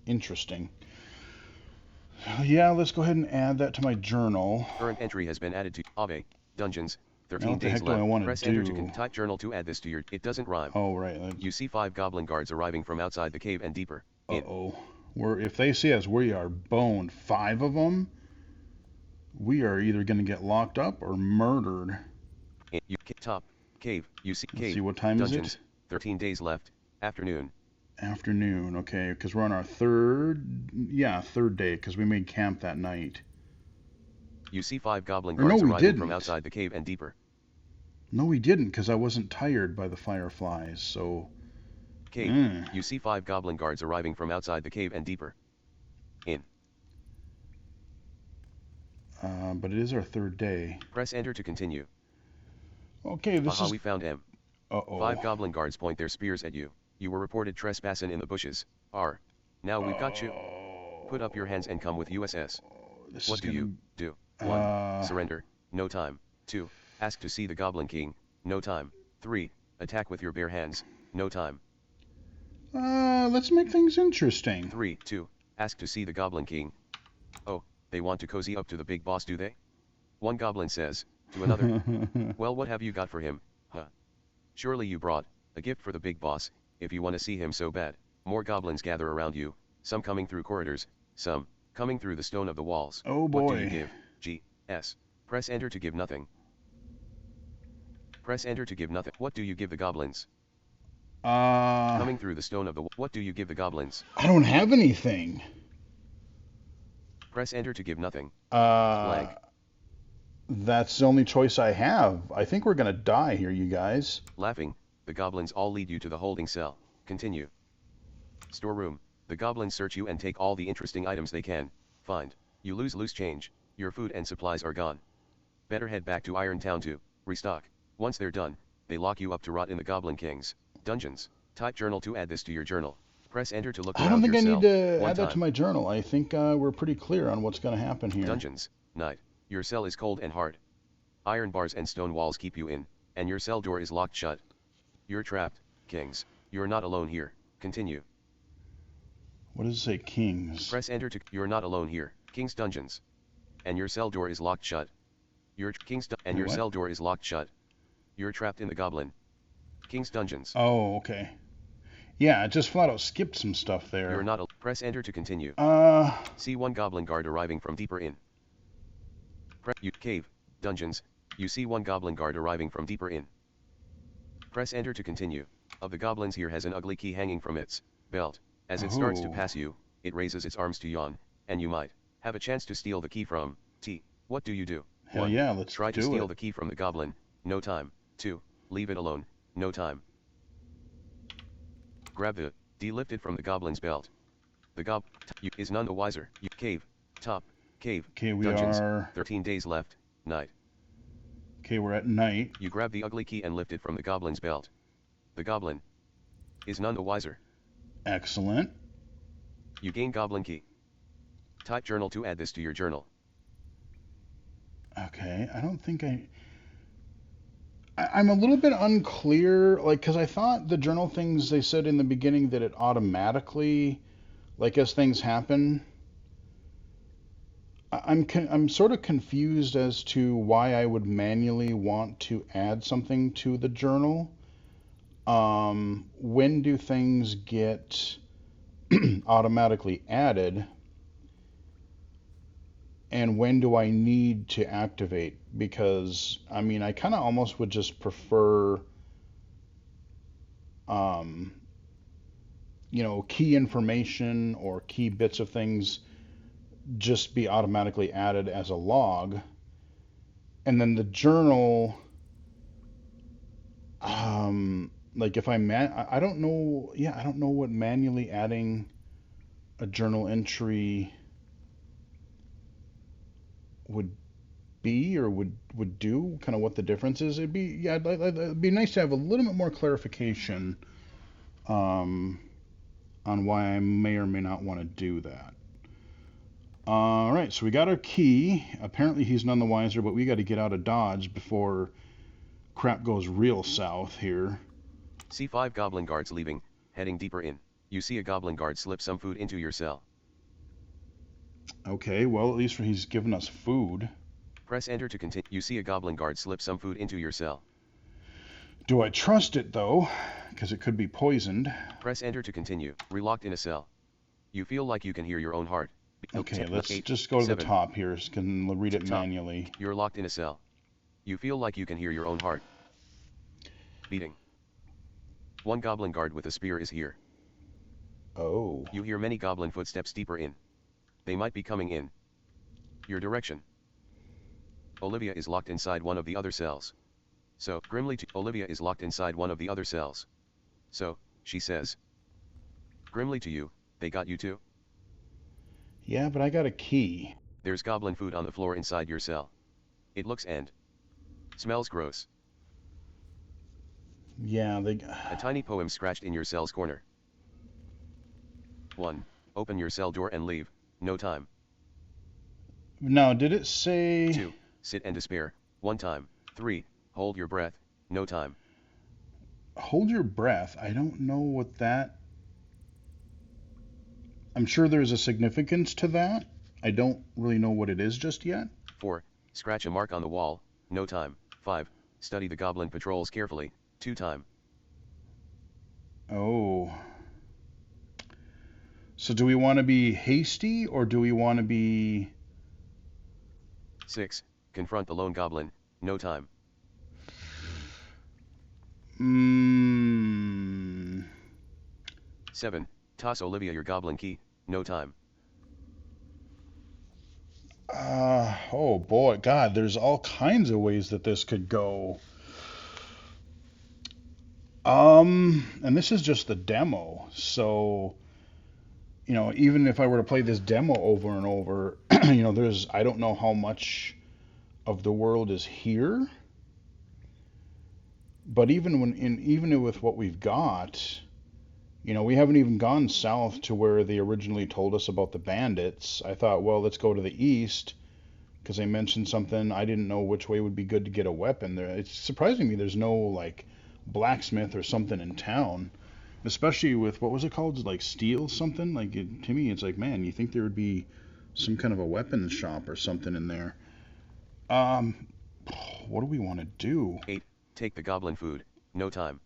Interesting. Yeah, let's go ahead and add that to my journal. Current entry has been added to Ave, Dungeons, 13 What the days heck do I left. want to Press do? enter to type journal to add this to your, it doesn't rhyme. Oh, right. You see 5 goblin guards arriving from outside the cave and deeper in. Uh-oh. If they see us, we are boned. 5 of them? We are either going to get locked up or murdered. Top. Cave. You see. Let's see, Cave. what time is Dungeons. it? 13 days left. Afternoon. Afternoon, okay, because we're on our third day, because we made camp that night. You see 5 goblin Or no, guards we arriving didn't. from outside the cave and deeper. No, we didn't, because I wasn't tired by the fireflies, so... Cave. You see 5 goblin guards arriving from outside the cave and deeper. In. But it is our third day. Press enter to continue. Okay, this is... we found M. Uh-oh. 5 goblin guards point their spears at you. You were reported trespassing in the bushes. Now we've got you. Put up your hands and come with USS. What do you do? 1. Surrender. No time. 2. Ask to see the Goblin King. No time. 3. Attack with your bare hands. No time. Let's make things interesting. 3. 2. Ask to see the Goblin King. Oh, they want to cozy up to the big boss, do they? One goblin says to another. Well, what have you got for him, huh? Surely you brought a gift for the big boss, if you want to see him so bad. More goblins gather around you, some coming through corridors, some coming through the stone of the walls. Oh boy. What do you give? G. S. Press enter to give nothing. Press enter to give nothing. What do you give the goblins? Coming through the stone of the... What do you give the goblins? I don't have anything. Press enter to give nothing. Blank. That's the only choice I have. I think we're gonna die here, you guys. Laughing, the goblins all lead you to the holding cell. Continue. Storeroom. The goblins search you and take all the interesting items they can find. You lose loose change. Your food and supplies are gone. Better head back to Iron Town to restock. Once they're done, they lock you up to rot in the Goblin King's dungeons. Type journal to add this to your journal. Press enter to look around. I don't think I cell. need to add that to my journal. I think we're pretty clear on what's going to happen here. Dungeons. Night. Your cell is cold and hard. Iron bars and stone walls keep you in, and your cell door is locked shut. You're trapped, Kings. You're not alone here. Continue. What does it say, Kings? Press enter to... You're not alone here. King's Dungeons. And your cell door is locked shut. Your cell door is locked shut. You're trapped in the Goblin King's Dungeons. Oh, okay. Yeah, it just flat out skipped some stuff there. You're not... Press enter to continue. See one Goblin guard arriving from deeper in. Cave. Dungeons. You see one Goblin guard arriving from deeper in. Press enter to continue. Of the goblins here has an ugly key hanging from its belt. As it starts to pass you, it raises its arms to yawn, and you might have a chance to steal the key from T. What do you do? Hell yeah, let's try to steal the key from the goblin. No time. 2. Leave it alone. No time. Grab the D lifted from the goblin's belt. The is none the wiser. Cave. Top. Cave. Okay, we Dungeons. are 13 days left. Night. Okay, we're at night. You grab the ugly key and lift it from the goblin's belt. The goblin is none the wiser. Excellent. You gain goblin key. Type journal to add this to your journal. Okay, I don't think I'm a little bit unclear, like, because I thought the journal things, they said in the beginning that it automatically, like, as things happen. I'm sort of confused as to why I would manually want to add something to the journal. When do things get automatically added? And when do I need to activate? Because, I mean, I kind of almost would just prefer, key information or key bits of things just be automatically added as a log. And then the journal, like if I don't know, I don't know what manually adding a journal entry would be or would do, kind of what the difference is. It'd be nice to have a little bit more clarification on why I may or may not want to do that. All right, so we got our key. Apparently he's none the wiser, but we got to get out of Dodge before crap goes real south here. See 5 goblin guards leaving, heading deeper in. You see a goblin guard slip some food into your cell. Okay, well, at least he's given us food. Press enter to continue. You see a goblin guard slip some food into your cell. Do I trust it, though? Because it could be poisoned. Press enter to continue. Relocked in a cell. You feel like you can hear your own heart. Okay, 10, let's 8, just go to the 7. top here. So can read it Top. manually. You're locked in a cell. You feel like you can hear your own heart beating. One goblin guard with a spear is here. Oh. You hear many goblin footsteps deeper in. They might be coming in your direction. Olivia is locked inside one of the other cells. So, grimly to Olivia is locked inside one of the other cells. So, she says. Grimly to you, they got you too? Yeah, but I got a key. There's goblin food on the floor inside your cell. It looks and smells gross. Yeah, A tiny poem scratched in your cell's corner. 1. Open your cell door and leave, no time. Now, did it say... 2. Sit and despair, one time. 3. Hold your breath, no time. Hold your breath. I don't know what that... I'm sure there's a significance to that. I don't really know what it is just yet. 4. Scratch a mark on the wall, no time. 5. Study the goblin patrols carefully, 2 time. Oh. So do we want to be hasty or do we want to be... 6. Confront the lone goblin, no time. 7. Toss Olivia your goblin key, no time. Oh boy, God, there's all kinds of ways that this could go. And this is just the demo, so, you know, even if I were to play this demo over and over, you know, I don't know how much of the world is here, but even with what we've got, you know, we haven't even gone south to where they originally told us about the bandits. I thought, well, let's go to the east because they mentioned something. I didn't know which way would be good to get a weapon there. It's surprising me there's no like blacksmith or something in town, especially with what was it called, like steel something. Like to me, it's like, man, you think there would be some kind of a weapons shop or something in there. What do we want to do? 8. Take the goblin food, no time.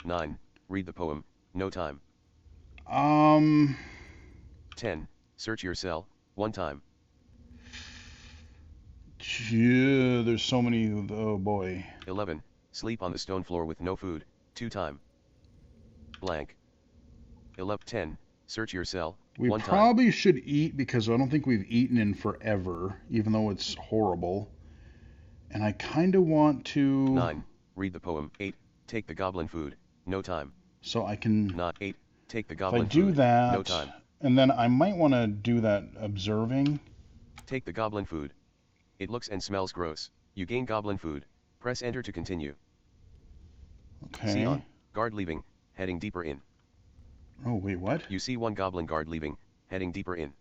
9. Read the poem, no time. 10. Search your cell, one time. Yeah, there's so many. Oh boy. 11. Sleep on the stone floor with no food, 2 time. Blank. 10. Search your cell, We one time. probably should eat because I don't think we've eaten in forever, even though it's horrible. And I kind of want to... 9. Read the poem. 8. Take the goblin food, no time. So I can... Not 8. Take the If I goblin do food, that, no time. and then I might want to do that observing. Take the goblin food. It looks and smells gross. You gain goblin food. Press enter to continue. Okay. See on. Guard leaving, heading deeper in. Oh, wait, what? You see one goblin guard leaving, heading deeper in.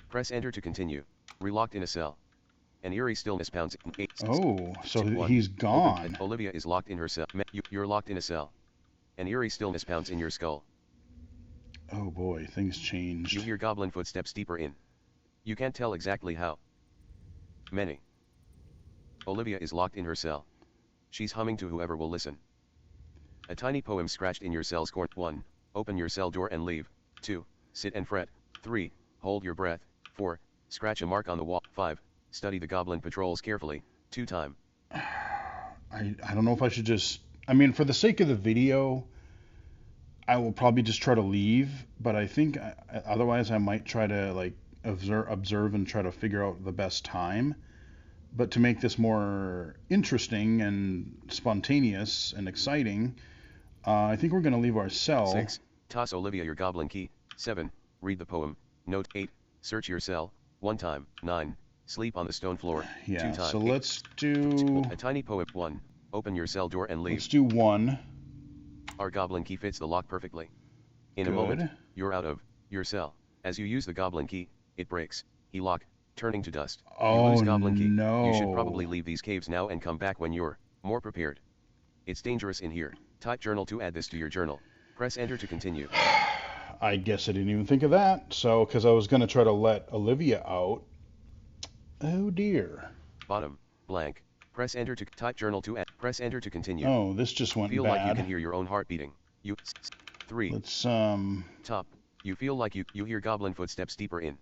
Press enter to continue. Relocked in a cell. An eerie stillness pounds. 8. Oh, so 1. he's gone. Olivia is locked in her cell. You're locked in a cell. An eerie stillness pounds in your skull. Oh boy, things changed. You hear goblin footsteps deeper in. You can't tell exactly how many. Olivia is locked in her cell. She's humming to whoever will listen. A tiny poem scratched in your cell's corner. 1. Open your cell door and leave. 2. Sit and fret. 3. Hold your breath. 4. Scratch a mark on the wall. 5. Study the goblin patrols carefully, 2 time. I don't know if I should just... I mean, for the sake of the video, I will probably just try to leave, but I think otherwise I might try to like observe and try to figure out the best time. But to make this more interesting and spontaneous and exciting, I think we're going to leave our cell. 6. Toss Olivia your goblin key. 7. Read the poem. Note. 8. Search your cell, 1 time. 9. Sleep on the stone floor, 2 times. So let's do... A tiny poem. 1. Open your cell door and leave. Let's do 1. Our goblin key fits the lock perfectly. In a moment, you're out of your cell. As you use the goblin key, it breaks. Lock, turning to dust. Oh, you lose goblin key. no. You should probably leave these caves now and come back when you're more prepared. It's dangerous in here. Type journal to add this to your journal. Press enter to continue. I guess I didn't even think of that. So, because I was going to try to let Olivia out. Oh dear. Bottom, blank. Press enter to type journal to add. Press enter to continue. Oh, this just went Feel bad. like you can hear your own heart beating. 3. Let's Top, You feel like you hear goblin footsteps deeper in.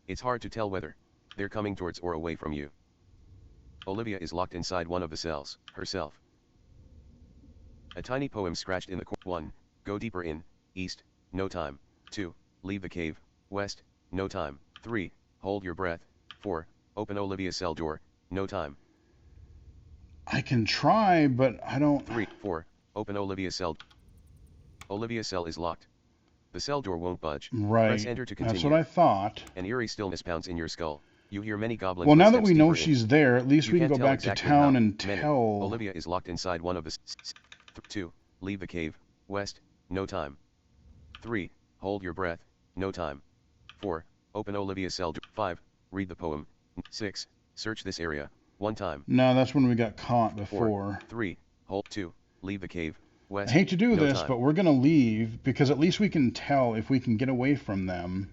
It's hard to tell whether they're coming towards or away from you. Olivia is locked inside one of the cells, herself. A tiny poem scratched in the corner. 1. Go deeper in, east, no time. 2. Leave the cave, west, no time. 3. Hold your breath. 4. Open Olivia's cell door, no time. I can try, but I don't... 3. 4. Open Olivia's cell. Olivia's cell is locked. The cell door won't budge. Right. Press enter to continue. That's what I thought. An eerie stillness pounds in your skull. You hear many goblin Well, now footsteps that we know deeper she's in. there, at least You we can can't go tell back to exactly town how and many. tell... Olivia is locked inside one of the... 2. Leave the cave, west, no time. 3. Hold your breath, no time. 4. Open Olivia's cell door. 5. Read the poem. 6. Search this area, one time. No, that's when we got caught 4. before. 3. Hold. 2. Leave the cave, west, I hate to do no this, time. but we're going to leave, because at least we can tell if we can get away from them.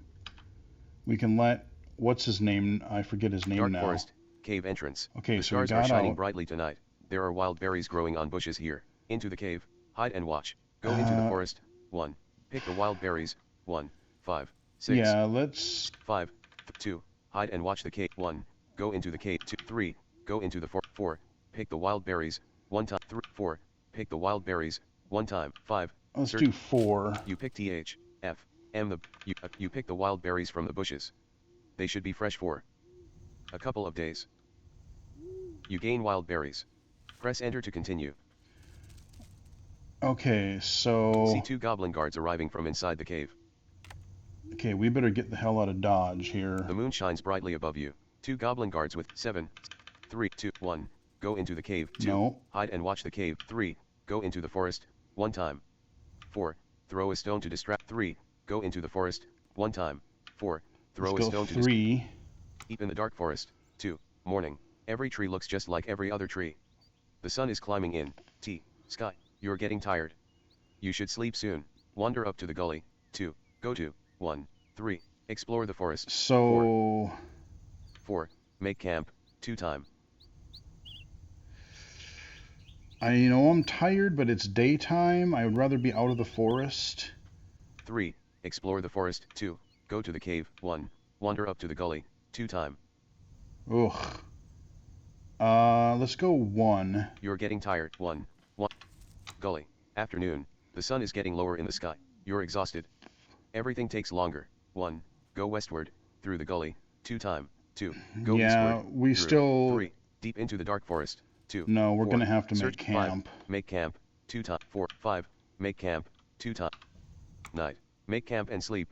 We can let... What's his name? I forget his name Dark now. forest, cave entrance. Okay, The so we stars are got shining out. brightly tonight. There are wild berries growing on bushes here. Into the cave, hide and watch. Go into the forest. 1. Pick the wild berries. 1. 5. 6. Yeah, let's... 5. 2. Hide and watch the cave. 1. Go into the cave. 2. 3. Go into the 4. Pick the wild berries. 1 time. 3. 4. Pick the wild berries. 1 time. 5. Let's Search. do 4. You pick TH, F, M. You pick the wild berries from the bushes. They should be fresh for a couple of days. You gain wild berries. Press enter to continue. Okay, so... See 2 goblin guards arriving from inside the cave. Okay, we better get the hell out of Dodge here. The moon shines brightly above you. 2 goblin guards with 7, 3, 2, 1. Go into the cave. 2. No. Hide and watch the cave. 3. Go into the forest. 1 time. 4. Throw a stone to distract. 3. Go into the forest. 1 time. 4. Throw Let's a go stone to 3. Deep in the dark forest. 2. Morning. Every tree looks just like every other tree. The sun is climbing in. Sky. You're getting tired. You should sleep soon. Wander up to the gully. 2. Go to. 1. 3. Explore the forest. So... 4. Make camp. 2 time. I know I'm tired, but it's daytime. I would rather be out of the forest. 3. Explore the forest. 2. Go to the cave. 1. Wander up to the gully. 2 time. Ugh. Let's go 1. You're getting tired. 1. Gully. Afternoon. The sun is getting lower in the sky. You're exhausted. Everything takes longer. 1. Go westward. Through the gully. 2 time. 2. Go Yeah, eastward. we through. still... 3. Deep into the dark forest. 2. No, we're 4. gonna have to make Search. camp. 5. Make camp. 2 time. 4. 5. Make camp. 2 time. Night. Make camp and sleep.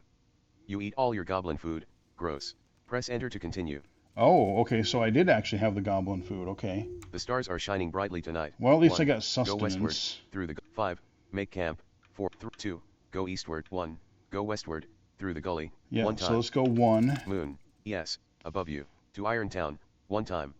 You eat all your goblin food. Gross. Press enter to continue. Oh, okay, so I did actually have the goblin food, okay. The stars are shining brightly tonight. Well, at least 1. I got Go westward. sustenance. Through the 5. Make camp. 4. 2. Go eastward. 1. Go westward. Through the gully. Yeah, 1 time. so let's go 1. Moon. Yes. Above you. To Iron Town. 1 time.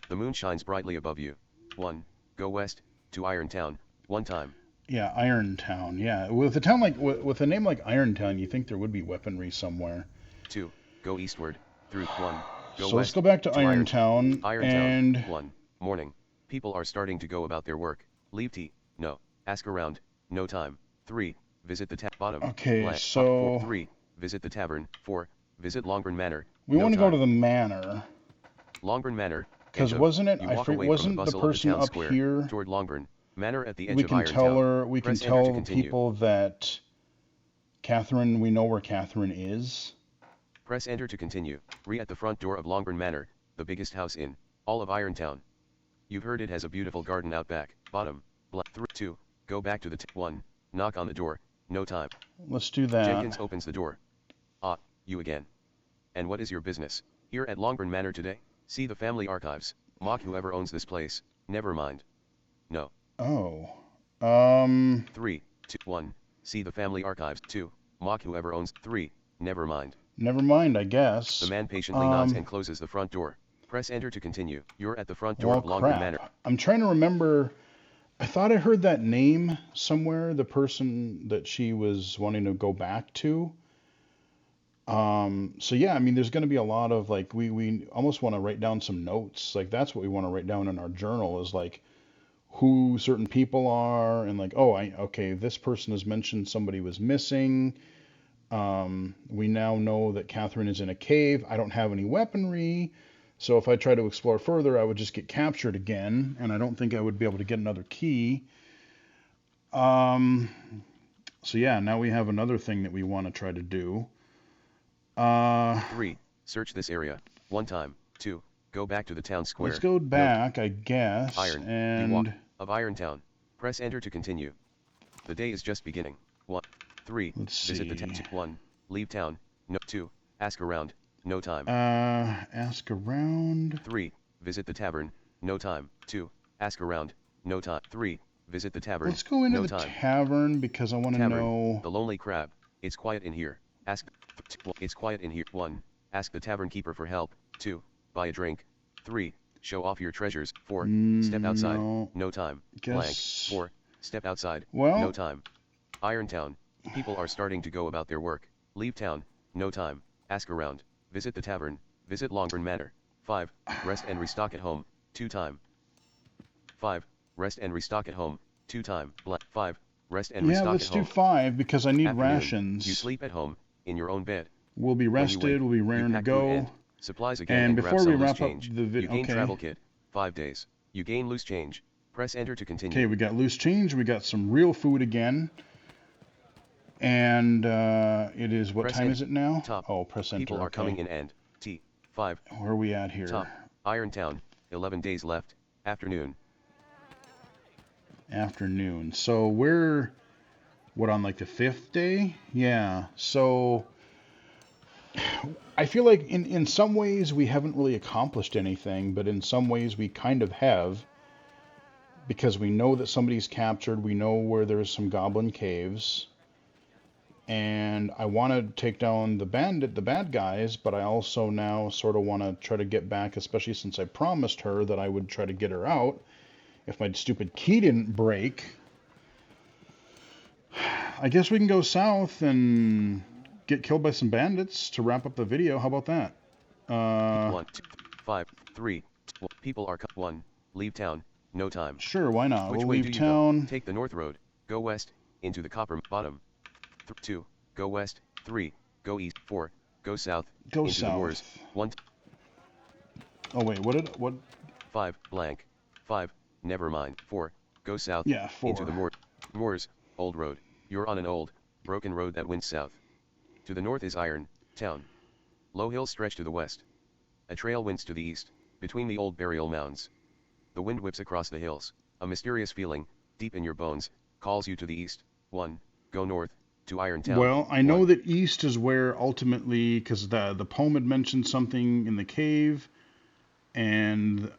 The moon shines brightly above you. 1. Go west. To Iron Town. 1 time. Yeah, Irontown. Yeah, with a town like with a name like Irontown, you think there would be weaponry somewhere. 2. Go eastward. Through 1. Go So let's west. go back to Iron Irontown. Town. And 1. Morning. People are starting to go about their work. Leave tea. No. Ask around. No time. 3. Visit the bottom. okay, Left. so 3. Visit the tavern. 4. Visit Longburn Manor. we No want to go time. to the manor. Longburn Manor. Because edge of- wasn't it? you I walk forget. away from Wasn't the the bustle of person town up square here? toward Longburn Manor at the edge We of can Iron tell Town. her. We can Press enter to tell continue. people that Catherine. We know where Catherine is. Press enter to continue. At the front door of Longburn Manor, the biggest house in all of Irontown. You've heard it has a beautiful garden out back. Bottom. 2. Go back to the 1. Knock on the door. No time. Let's do that. Jenkins opens the door. Ah, you again. And what is your business here at Longburn Manor today? See the family archives. Mock whoever owns this place. Never mind. No. Oh. 3, 2, 1. See the family archives. 2. Mock whoever owns. 3. Never mind. Never mind, I guess. The man patiently nods and closes the front door. Press enter to continue. You're at the front door Well, of Longburn crap. Manor. I'm trying to remember. I thought I heard that name somewhere. The person that she was wanting to go back to. So yeah, I mean, there's going to be a lot of like we almost want to write down some notes. Like that's what we want to write down in our journal is like who certain people are, and like, oh, okay, this person has mentioned somebody was missing. We now know that Catherine is in a cave. I don't have any weaponry, so if I try to explore further, I would just get captured again, and I don't think I would be able to get another key. Um, so yeah, now we have another thing that we want to try to do. 3. Search this area. 1 time. 2. Go back to the town square. Let's go back, I guess. Iron. And The walk of Irontown. Press enter to continue. The day is just beginning. 1. 3. Let's Visit the see. town. 1. Leave town. No. 2. Ask around. No time. Ask around. 3. Visit the tavern. No time. 2. Ask around. No time. 3. Visit the tavern. Let's go into no the time. tavern because I want to know. The Lonely Crab. It's quiet in here. Ask. It's quiet in here. 1. Ask the tavern keeper for help. 2. Buy a drink. 3. Show off your treasures. 4. Step outside. No time. Blank. 4. Step outside. Well, no time. Irontown. People are starting to go about their work. Leave town. No time. Ask around. Visit the tavern. Visit Longburn Manor. 5. Rest and restock at home. 2 time. 5. Rest and restock at home. 2 time. 5. Rest and restock at home. Yeah, let's do 5 because I need Afternoon. rations. You sleep at home, in your own bed. We'll be rested, we'll be raring to go. Supplies again and before we wrap up change. the video, you gain travel kit. 5 days. You gain loose change. Press enter to continue. Okay, we got loose change. We got some real food again. And it is, what time is it now? Top. Oh, press enter. People are coming in and T. 5. Where are we at here? Top. Irontown. 11 days left. Afternoon. Afternoon. So we're, what, on like the 5th day? Yeah. So I feel like in some ways we haven't really accomplished anything, but in some ways we kind of have, because we know that somebody's captured, we know where there's some goblin caves, and I want to take down the bad guys, but I also now sort of want to try to get back, especially since I promised her that I would try to get her out if my stupid key didn't break. I guess we can go south and get killed by some bandits to wrap up the video. How about that? 1, 2, 5, 3. People are 1. Leave town. No time. Sure, why not? Which we'll way leave do you town. Go? Take the north road. Go west into the copper bottom. 2. Go west. 3. Go east. 4. Go south. Go into south. The moors. 1. Oh wait, what? 5. Blank. 5. Never mind. 4. Go south. Yeah, 4. Into the moors. Old road. You're on an old, broken road that winds south. To the north is Iron Town. Low hills stretch to the west. A trail winds to the east, between the old burial mounds. The wind whips across the hills. A mysterious feeling, deep in your bones, calls you to the east. 1. Go north, to Iron Town. Well, I know that east is where ultimately, because the poem had mentioned something in the cave, and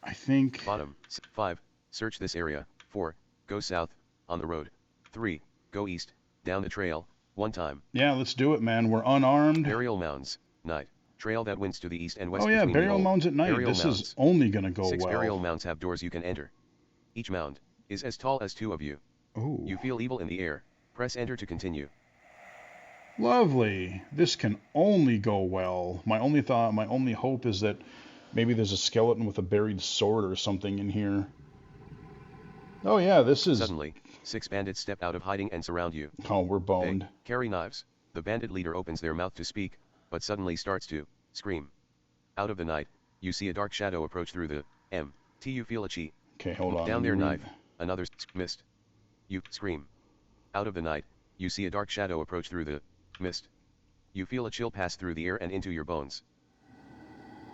I think... Bottom. 5. Search this area. 4. Go south, on the road. 3. Go east, down the trail, 1 time. Yeah, let's do it, man. We're unarmed. Burial mounds, night. Trail that winds to the east and west. Oh yeah, burial mounds at night. This is only going to go 6 well. burial mounds have doors you can enter. Each mound is as tall as 2 of you. Ooh. You feel evil in the air. Press enter to continue. Lovely. This can only go well. My only hope is that maybe there's a skeleton with a buried sword or something in here. Oh yeah, this is... Suddenly, 6 bandits step out of hiding and surround you. Oh, we're boned. They carry knives. The bandit leader opens their mouth to speak, but suddenly starts to scream. Out of the night, you see a dark shadow approach through the you feel a chi. Okay, hold on. Down their knife, another mist. You scream. Out of the night, you see a dark shadow approach through the mist. You feel a chill pass through the air and into your bones.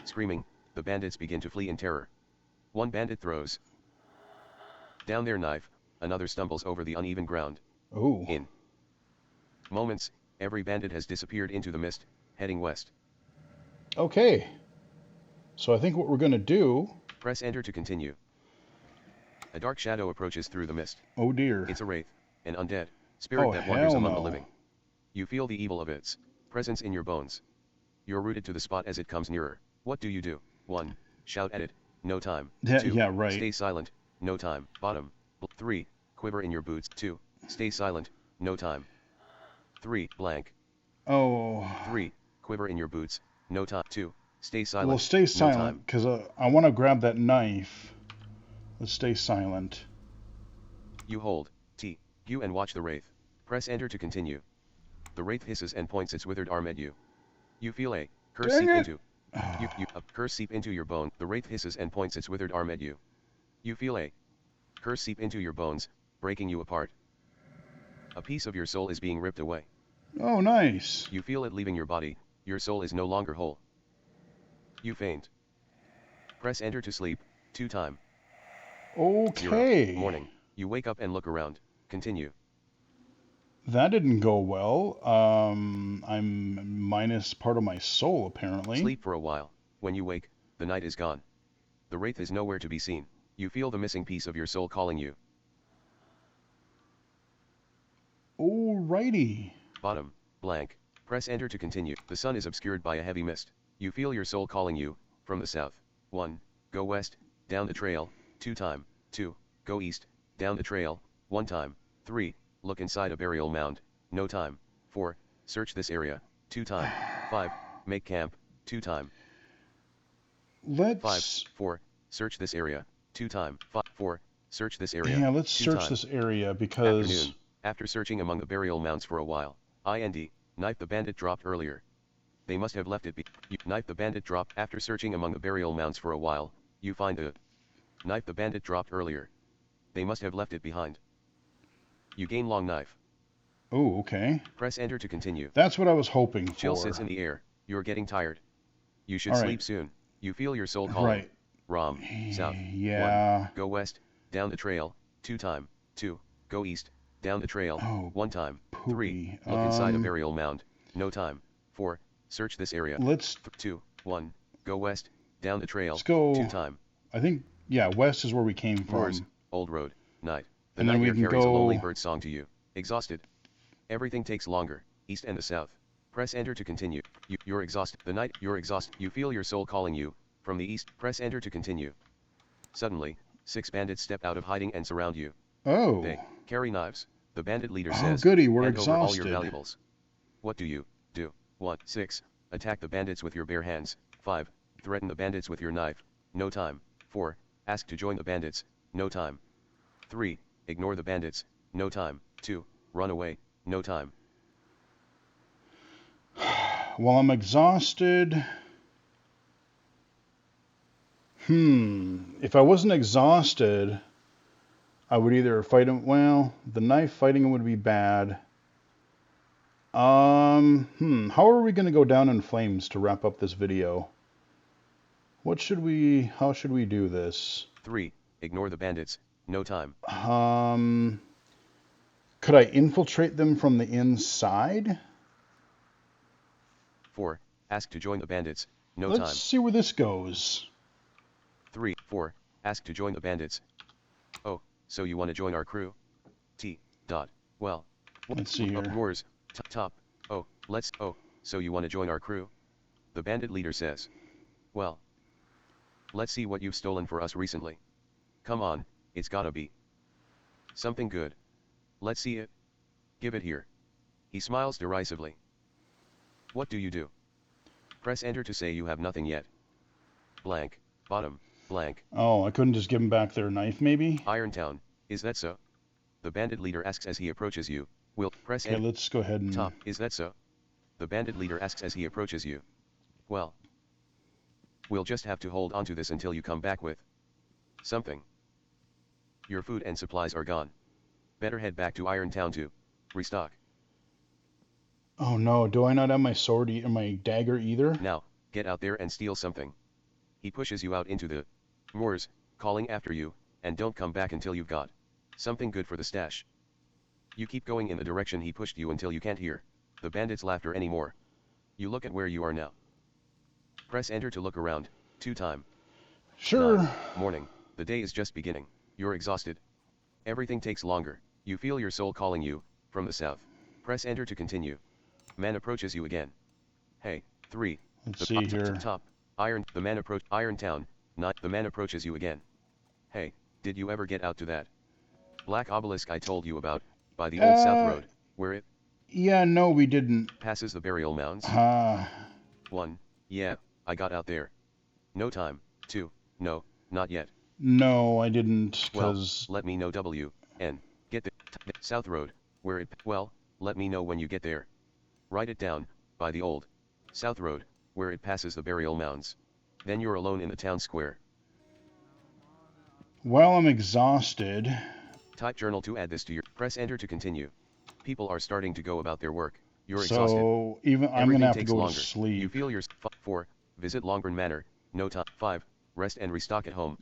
Screaming, the bandits begin to flee in terror. 1 bandit throws down their knife, another stumbles over the uneven ground. Ooh. In moments, every bandit has disappeared into the mist, heading west. Okay. So I think what we're going to do... Press enter to continue. A dark shadow approaches through the mist. Oh dear. It's a wraith, an undead spirit that wanders among the living. No. You feel the evil of its presence in your bones. You're rooted to the spot as it comes nearer. What do you do? 1. Shout at it. No time. Yeah, 2. yeah, right. Stay silent. No time. Bottom. 3. Quiver in your boots. 2. Stay silent. No time. 3. Blank. Oh. 3. Quiver in your boots. No time. 2. Stay silent. Well, stay silent, because I want to grab that knife. Let's stay silent. You hold T, U and watch the wraith. Press enter to continue. The wraith hisses and points its withered arm at you. You feel a curse Dang seep it! into a curse seep into your bone. The wraith hisses and points its withered arm at you. You feel a curse seep into your bones, breaking you apart. A piece of your soul is being ripped away. Oh, nice. You feel it leaving your body. Your soul is no longer whole. You faint. Press enter to sleep. 2 time. Okay. 0. Morning. You wake up and look around. Continue. That didn't go well. I'm minus part of my soul, apparently. Sleep for a while. When you wake, the night is gone. The wraith is nowhere to be seen. You feel the missing piece of your soul calling you. Alrighty. Bottom, blank. Press enter to continue. The sun is obscured by a heavy mist. You feel your soul calling you, from the south. 1. Go west, down the trail, 2 time. 2. Go east, down the trail, 1 time. 3. Look inside a burial mound, no time. 4. Search this area, 2 time. 5. Make camp, 2 time. Let's... 5. 4. Search this area, 2 time. 5. 4. Search this area. Yeah, let's 2 search time. this area because... Afternoon. After searching among the burial mounds for a while, knife the bandit dropped earlier. They must have left it be. Knife the bandit dropped. After searching among the burial mounds for a while, you find a knife the bandit dropped earlier. They must have left it behind. You gain long knife. Oh, okay. Press enter to continue. That's what I was hoping for. Chill sits in the air. You're getting tired. You should All sleep right. soon. You feel your soul calling. Right. Rom, south. Yeah. 1. Go west, down the trail, 2 time. 2. Go east, down the trail, Oh, 1 time. 3. poopy. Look inside a burial mound, no time. 4. Search this area. Let's... 2. 1. Go west, down the trail, Let's go... 2 time. I think, yeah, west is where we came from. Moors, old road, night. The And then night we here can carries a go- lonely bird song to you. Exhausted. Everything takes longer, east and the south. Press enter to continue. You're exhausted. The night, you're exhausted. You feel your soul calling you, from the east. Press enter to continue. Suddenly, 6 bandits step out of hiding and surround you. Oh. They carry knives. The bandit leader Oh, says, goody, we're hand over all your exhausted. valuables. What do you do? 1. 6. Attack the bandits with your bare hands. 5. Threaten the bandits with your knife. No time. 4. Ask to join the bandits. No time. 3. Ignore the bandits. No time. 2. Run away. No time. Well, I'm exhausted. If I wasn't exhausted, I would either fight him. Well, the knife fighting him would be bad. How are we going to go down in flames to wrap up this video? How should we do this? 3. Ignore the bandits. No time. Could I infiltrate them from the inside? 4. Ask to join the bandits. No Let's time. see where this goes. 3. 4. Ask to join the bandits. Oh, so you want to join our crew? T. Dot. Well. Let's see here. Moors. Top. Oh, let's. Oh, so you want to join our crew? The bandit leader says. Well. Let's see what you've stolen for us recently. Come on, it's gotta be something good. Let's see it. Give it here. He smiles derisively. What do you do? Press enter to say you have nothing yet. Blank. Bottom. Blank. Oh, I couldn't just give them back their knife, maybe? Irontown, is that so? The bandit leader asks as he approaches you. Will press Okay, enter. let's go ahead and... Top, is that so? The bandit leader asks as he approaches you. Well. We'll just have to hold on to this until you come back with something. Your food and supplies are gone. Better head back to Irontown to restock. Oh no, do I not have my sword or my dagger either? Now, get out there and steal something. He pushes you out into the moors, calling after you, and don't come back until you've got something good for the stash. You keep going in the direction he pushed you until you can't hear the bandits' laughter anymore. You look at where you are now. Press enter to look around. 2 time. Sure. 9. Morning. The day is just beginning. You're exhausted. Everything takes longer. You feel your soul calling you, from the south. Press enter to continue. Man approaches you again. Hey, 3. Let's see here. Top. The man approach Irontown. Not the man approaches you again. Hey, did you ever get out to that black obelisk I told you about, by the old South Road, where it Yeah, no, we didn't. passes the burial mounds? 1. Yeah, I got out there. No time. 2. No, not yet. No, I didn't, Well, because... let me know W.N. Get the South Road, where it, well, let me know when you get there. Write it down, by the old South Road, where it passes the burial mounds. Then you're alone in the town square. Well, I'm exhausted. Type journal to add this to your, press enter to continue. People are starting to go about their work. You're exhausted. So, even I'm going to Everything have to takes go to longer. You sleep. feel your 4. Visit Longburn Manor. No time. 5. Rest and restock at home.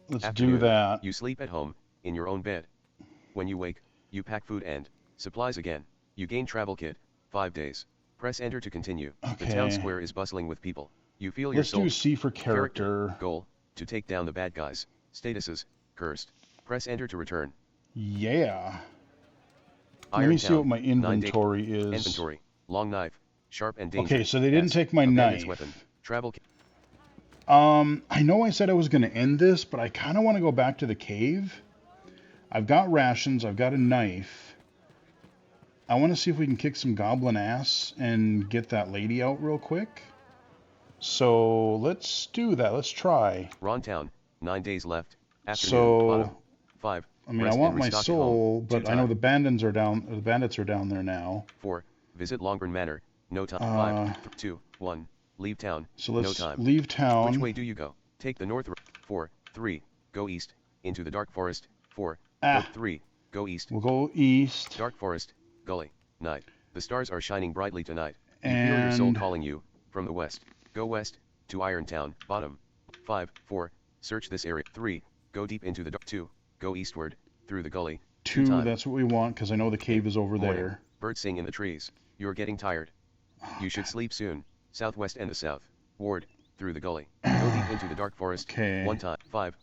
Let's Afternoon. do that. You sleep at home, in your own bed. When you wake, you pack food and supplies again. You gain travel kit. 5 days. Press enter to continue. Okay. The town square is bustling with people. You feel your Let's soul. do C for character. Goal, to take down the bad guys. Statuses, cursed. Press enter to return. Yeah. Let Iron me see Town, what my inventory is. Inventory, long knife, sharp and dangerous. Okay, so they didn't take my knife. Weapon, travel kit. I know I said I was going to end this, but I kind of want to go back to the cave. I've got rations. I've got a knife. I want to see if we can kick some goblin ass and get that lady out real quick. So let's do that. Let's try. Ron Town, 9 days left. Afternoon, So, bottom, 5. I mean, I want my soul, but I know the bandits are down. The bandits are down there now. 4. Visit Longburn Manor. No time. 5. 2. 1. Leave town. So let's no time. leave town. Which way do you go? Take the north road. 4. 3. Go east. Into the dark forest. 4. 3. Go east. We'll go east. Dark forest. Gully. Night. The stars are shining brightly tonight. You feel your soul calling you from the west. Go west to Iron Town. Bottom. 5. 4. Search this area. 3. Go deep into the dark. 2. Go eastward through the gully. 2. That's what we want because I know the cave is over there. Birds sing in the trees. You're getting tired. You should sleep soon. Southwest and the south. Ward through the gully. Go deep into the dark forest. Okay. 1 time. 5.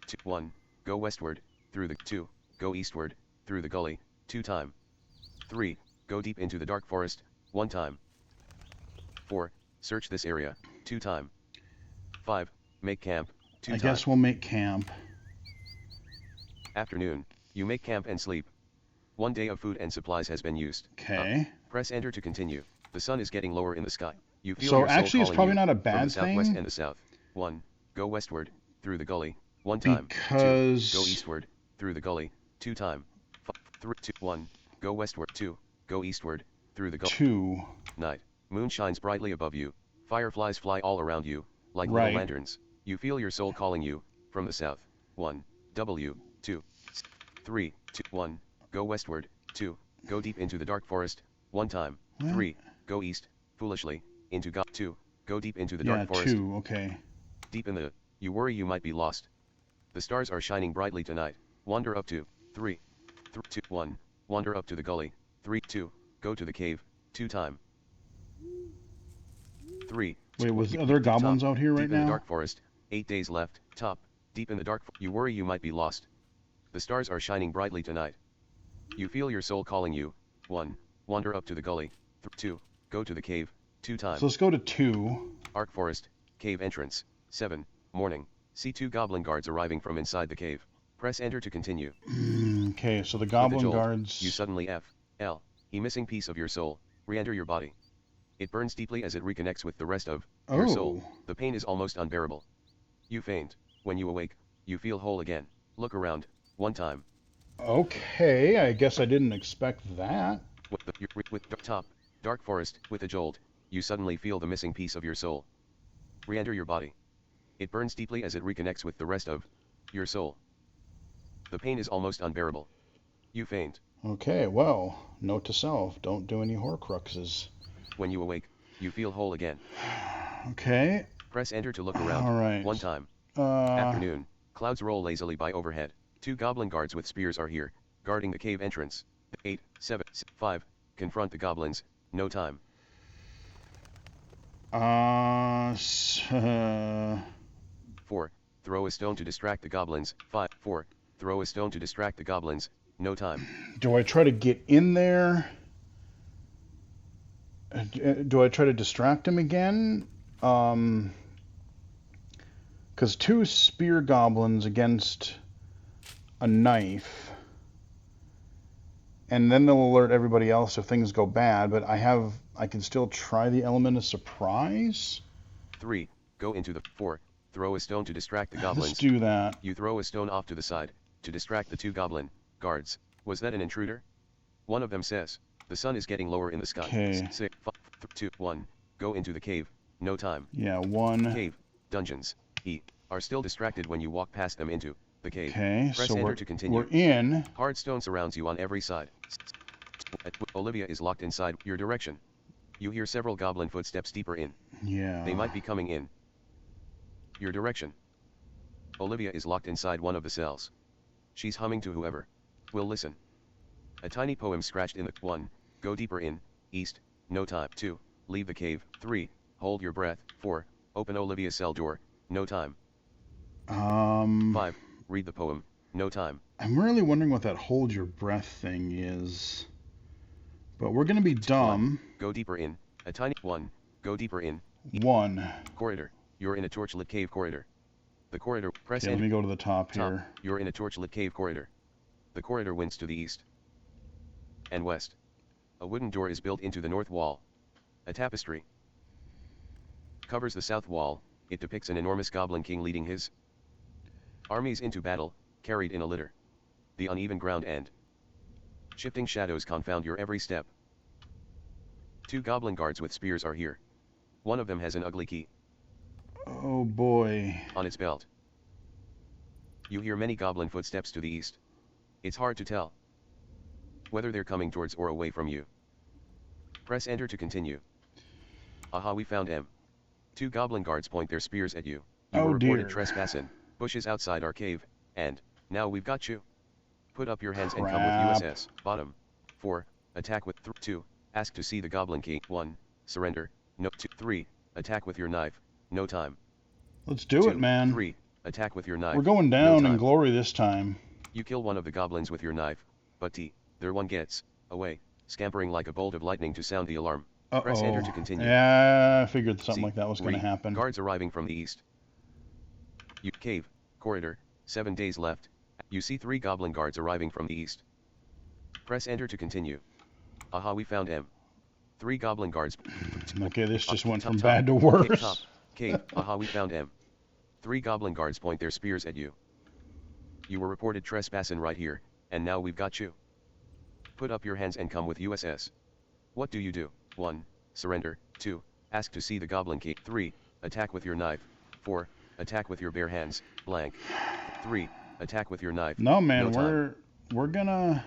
2. 1. Go westward through the 2. Go eastward through the gully. 2 time. 3. Go deep into the dark forest. 1 time. 4. Search this area. 2 time. 5. Make camp. 2 time. I guess we'll make camp. Afternoon. You make camp and sleep. 1 day of food and supplies has been used. Okay. Press enter to continue. The sun is getting lower in the sky. You feel so your soul actually, it's probably not a bad from the southwest thing. And the south. 1. Go westward through the gully. 1 time. Because 2. Go eastward through the gully. 2 time. 3. 2. 1. Go westward. 2. Go eastward through the gully. 2. Night. Moon shines brightly above you. Fireflies fly all around you, like little lanterns. You feel your soul calling you from the south. 1. W. 2. 3. 2. 1. Go westward. 2. Go deep into the dark forest. 1 time. 3. Go east, foolishly, into God. 2. Go deep into the dark forest. 2. Okay. Deep in the, you worry you might be lost. The stars are shining brightly tonight. Wander up to 3. 2. 1. Wander up to the gully. 3. 2. Go to the cave. 2 time. 3. Wait, are there goblins out here right deep now? In the dark forest. 8 days left. Top. Deep in the dark. You worry you might be lost. The stars are shining brightly tonight. You feel your soul calling you. 1. Wander up to the gully. 2. Go to the cave. 2 times. So let's go to 2. Arc forest. Cave entrance. 7. Morning. See 2 goblin guards arriving from inside the cave. Press enter to continue. Okay, so the goblin guards. You suddenly L. E missing piece of your soul. Re-enter your body. It burns deeply as it reconnects with the rest of your soul. The pain is almost unbearable. You faint. When you awake, you feel whole again. Look around. 1 time. Okay, I guess I didn't expect that. With top, dark forest, with a jolt, you suddenly feel the missing piece of your soul. Re-enter your body. It burns deeply as it reconnects with the rest of your soul. The pain is almost unbearable. You faint. Okay, well, note to self, don't do any Horcruxes. When you awake, you feel whole again. Okay. Press enter to look around. All right. 1 time. Afternoon. Clouds roll lazily by overhead. 2 goblin guards with spears are here, guarding the cave entrance. 8, 7, 5. Confront the goblins. No time. 4. Throw a stone to distract the goblins. 5, 4. Throw a stone to distract the goblins. No time. Do I try to get in there? Do I try to distract him again? Because 2 spear goblins against a knife, and then they'll alert everybody else if things go bad, but I can still try the element of surprise. 3. Go into the 4. Throw a stone to distract the Let's goblins. do that. You throw a stone off to the side, to distract the 2 goblin guards. Was that an intruder? One of them says. The sun is getting lower in the sky. Okay. 6, 5, 2, 1. Go into the cave. No time. Yeah, 1. Cave. Dungeons. Are still distracted when you walk past them into the cave. Okay, Press so enter to continue. we're in. Hard stone surrounds you on every side. Olivia is locked inside your direction. You hear several goblin footsteps deeper in. Yeah. They might be coming in your direction. Olivia is locked inside one of the cells. She's humming to whoever will listen. A tiny poem scratched in the 1. Go deeper in, east, no time. 2. Leave the cave. 3. Hold your breath. 4. Open Olivia's cell door, no time. 5. Read the poem, no time. I'm really wondering what that hold your breath thing is. But we're gonna be dumb. 1. Go deeper in, a tiny 1. Go deeper in. 1. Corridor. You're in a torchlit cave corridor. The corridor. Press Okay, let me go to the top here. You're in a torchlit cave corridor. The corridor winds to the east and west. A wooden door is built into the north wall. A tapestry covers the south wall. It depicts an enormous goblin king leading his armies into battle, carried in a litter. The uneven ground and shifting shadows confound your every step. 2 goblin guards with spears are here. One of them has an ugly key Oh boy. on its belt. You hear many goblin footsteps to the east. It's hard to tell whether they're coming towards or away from you. Press enter to continue. Aha, we found M. 2 goblin guards point their spears at you. You were reported trespassing, bushes outside our cave, and now we've got you. Put up your hands and come with USS. Bottom. 4. Attack with 2. Ask to see the goblin king. 1. Surrender. No. 2. 3. Attack with your knife. No time. Let's do 2. it, man. 3. Attack with your knife. We're going No down in time. glory this time. You kill one of the goblins with your knife, but their one gets away, scampering like a bolt of lightning to sound the alarm. Press enter to continue. Yeah, I figured something like that was going to happen. Guards arriving from the east. Cave, corridor, 7 days left. You see 3 goblin guards arriving from the east. Press enter to continue. Aha, we found M. 3 goblin guards. Okay, this just went from bad to worse. Cave, aha, we found M. 3 goblin guards point their spears at you. You were reported trespassing right here, and now we've got you. Put up your hands and come with USS. What do you do? 1. Surrender. 2. Ask to see the goblin king. 3. Attack with your knife. 4. Attack with your bare hands, blank. 3. Attack with your knife. No, man, no time. we're gonna...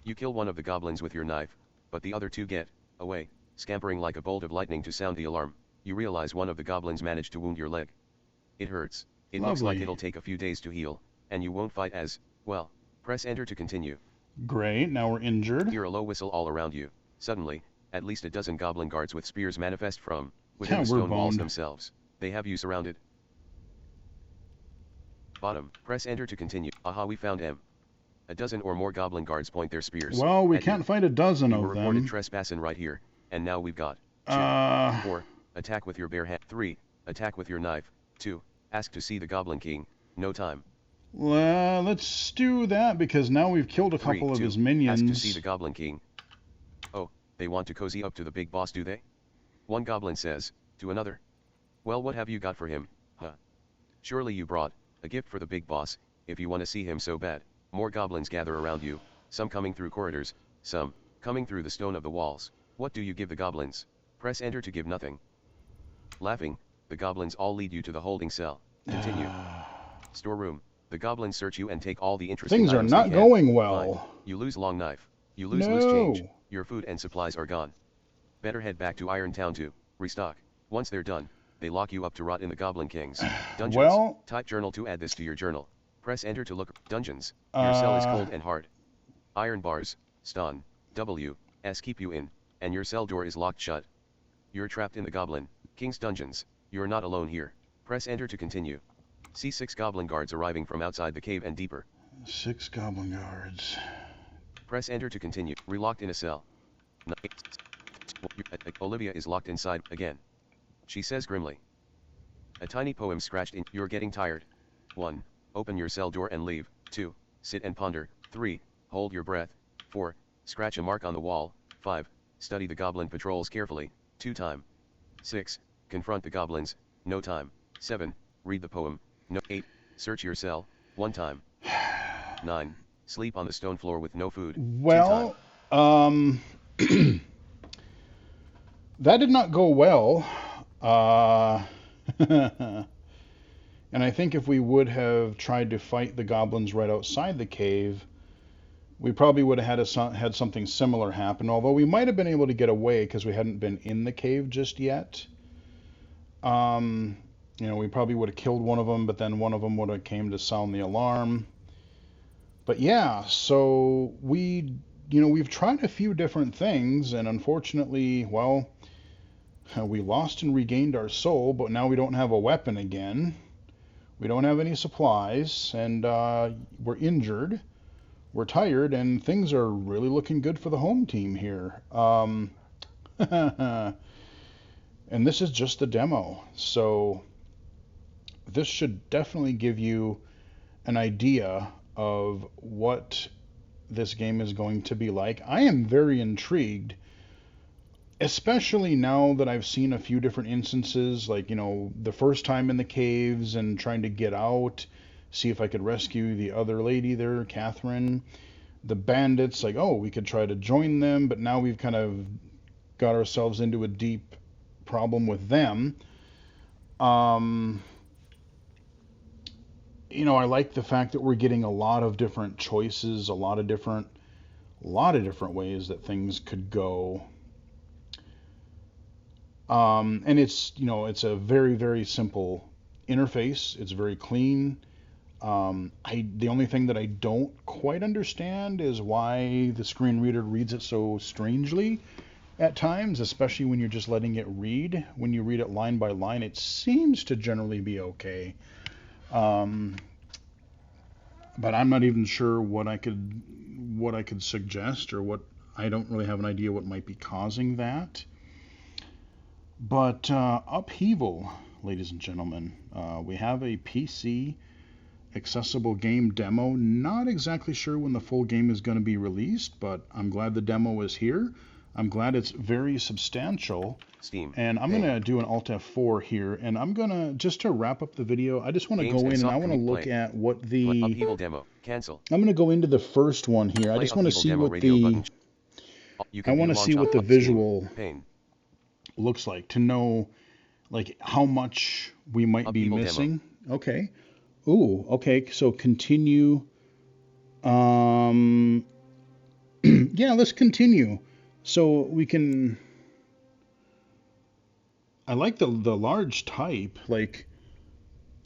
You kill one of the goblins with your knife, but the other 2 get away, scampering like a bolt of lightning to sound the alarm. You realize one of the goblins managed to wound your leg. It hurts. It looks like it'll take a few days to heal, and you won't fight as well. Press enter to continue. Great, now we're injured. Hear a low whistle all around you. Suddenly, at least a dozen goblin guards with spears manifest from within the stone walls themselves. They have you surrounded. Bottom. Press enter to continue. Aha, we found M. A dozen or more goblin guards point their spears. Well, we can't find a dozen of them. You were reported them. trespassing right here, and now we've got 2. 4. Attack with your bare hand. 3. Attack with your knife. 2. Ask to see the goblin king. No time. Well, let's do that because now we've killed a couple of his minions. Ask to see the goblin king. Oh, they want to cozy up to the big boss, do they? One goblin says to another. Well, what have you got for him, huh? Surely you brought a gift for the big boss, if you want to see him so bad. More goblins gather around you, some coming through corridors, some coming through the stone of the walls. What do you give the goblins? Press enter to give nothing. Laughing, the goblins all lead you to the holding cell. Continue. Storeroom. The goblins search you and take all the interesting Things are items not they can. going well. Fine. You lose long knife. You lose loose change. Your food and supplies are gone. Better head back to Iron Town to restock. Once they're done, they lock you up to rot in the Goblin King's dungeons. Well, type journal to add this to your journal. Press enter to look. Dungeons. Your cell is cold and hard. Iron bars, stun, W, S keep you in, and your cell door is locked shut. You're trapped in the Goblin King's dungeons. You're not alone here. Press enter to continue. See 6 goblin guards arriving from outside the cave and deeper. 6 goblin guards. Press enter to continue. Relocked in a cell. Olivia is locked inside again. She says grimly. A tiny poem scratched in. You're getting tired. 1. Open your cell door and leave. 2. Sit and ponder. 3. Hold your breath. 4. Scratch a mark on the wall. 5. Study the goblin patrols carefully. 2 time. 6. Confront the goblins. No time. 7. Read the poem. No. 8. Search your cell, 1 time. 9. Sleep on the stone floor with no food, 2 time. Well, that did not go well. Uh, and I think if we would have tried to fight the goblins right outside the cave, we probably would have had something similar happen. Although we might have been able to get away because we hadn't been in the cave just yet. We probably would have killed one of them, but then one of them would have came to sound the alarm. But yeah, so we've tried a few different things, and unfortunately, well, we lost and regained our soul, but now we don't have a weapon again. We don't have any supplies, and we're injured. We're tired, and things are really looking good for the home team here. And this is just the demo, so this should definitely give you an idea of what this game is going to be like. I am very intrigued, especially now that I've seen a few different instances, like, the first time in the caves and trying to get out, see if I could rescue the other lady there, Catherine. The bandits, like, oh, we could try to join them, but now we've kind of got ourselves into a deep problem with them. I like the fact that we're getting a lot of different choices, a lot of different ways that things could go. And it's a very, very simple interface. It's very clean. The only thing that I don't quite understand is why the screen reader reads it so strangely at times, especially when you're just letting it read. When you read it line by line, it seems to generally be okay. But I'm not even sure what I could suggest, or what. I don't really have an idea what might be causing that. But Upheaval, ladies and gentlemen, we have a PC accessible game demo. Not exactly sure when the full game is going to be released, but I'm glad the demo is here. I'm glad it's very substantial. Steam. And I'm going to do an Alt F4 here, and I'm going to, just to wrap up the video, I just want to go in and I want to look at what the... Upheaval demo. Cancel. I'm going to go into the first one here. I just want to see what the... I want to see what the visual looks like, to know, like, how much we might be missing. Okay. Ooh, okay, so continue. Yeah, let's continue. So we can... I like the large type, like,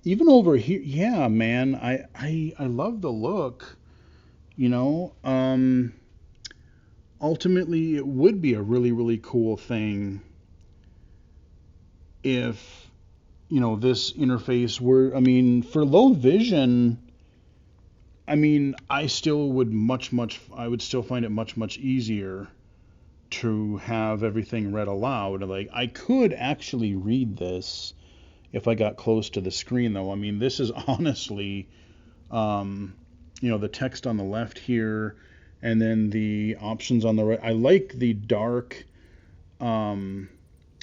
even over here. Yeah, man, I love the look, ultimately it would be a really, really cool thing if, this interface were, for low vision, I would still find it much, much easier to have everything read aloud. Like, I could actually read this if I got close to the screen, though. This is honestly, the text on the left here, and then the options on the right. I like the dark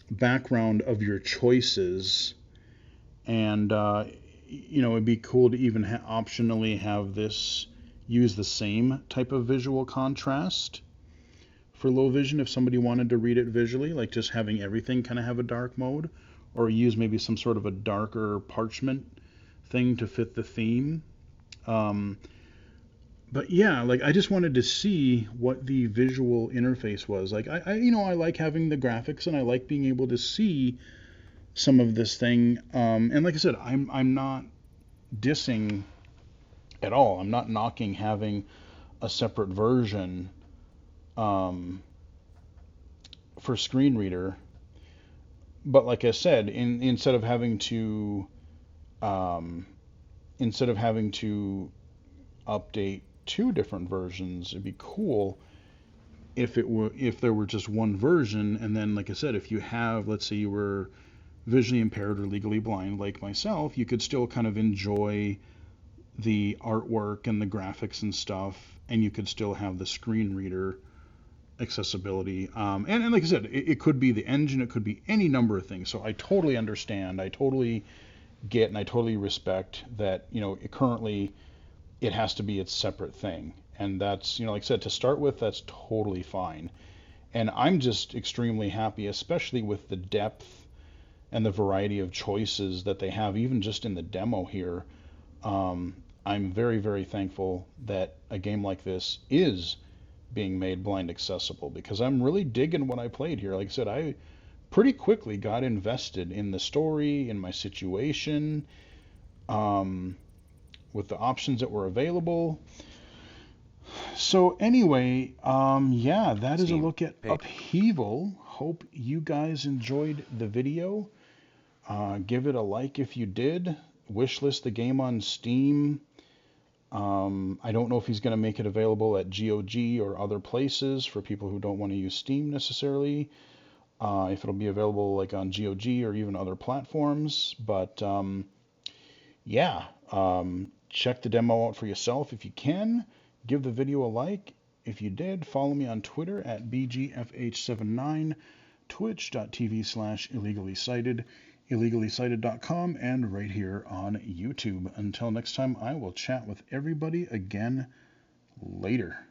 background of your choices, and it'd be cool to even optionally have this use the same type of visual contrast for low vision if somebody wanted to read it visually, like just having everything kind of have a dark mode, or use maybe some sort of a darker parchment thing to fit the theme. But yeah, like, I just wanted to see what the visual interface was like. I like having the graphics, and I like being able to see some of this thing. And like I said, I'm not dissing at all. I'm not knocking having a separate version for screen reader. But like I said, instead of having to update two different versions, it'd be cool if there were just one version. And then, like I said, if you have, let's say you were visually impaired or legally blind like myself, you could still kind of enjoy the artwork and the graphics and stuff, and you could still have the screen reader accessibility. And like I said, it could be the engine, it could be any number of things. So I totally understand. I totally get and I totally respect that, currently it has to be its separate thing. And that's, like I said, to start with, that's totally fine. And I'm just extremely happy, especially with the depth and the variety of choices that they have, even just in the demo here. I'm very, very thankful that a game like this is being made blind accessible because I'm really digging what I played here. Like I said, I pretty quickly got invested in the story, in my situation, um, with the options that were available. So anyway, yeah, that is a Steam, look at page, Upheaval. Hope you guys enjoyed the video. Give it a like if you did. Wishlist the game on Steam. I don't know if he's going to make it available at GOG or other places for people who don't want to use Steam necessarily. If it'll be available like on GOG or even other platforms. But yeah, check the demo out for yourself if you can. Give the video a like. If you did, follow me on Twitter at BGFH79, twitch.tv/illegally-cited, illegally-cited.com, and right here on YouTube. Until next time, I will chat with everybody again later.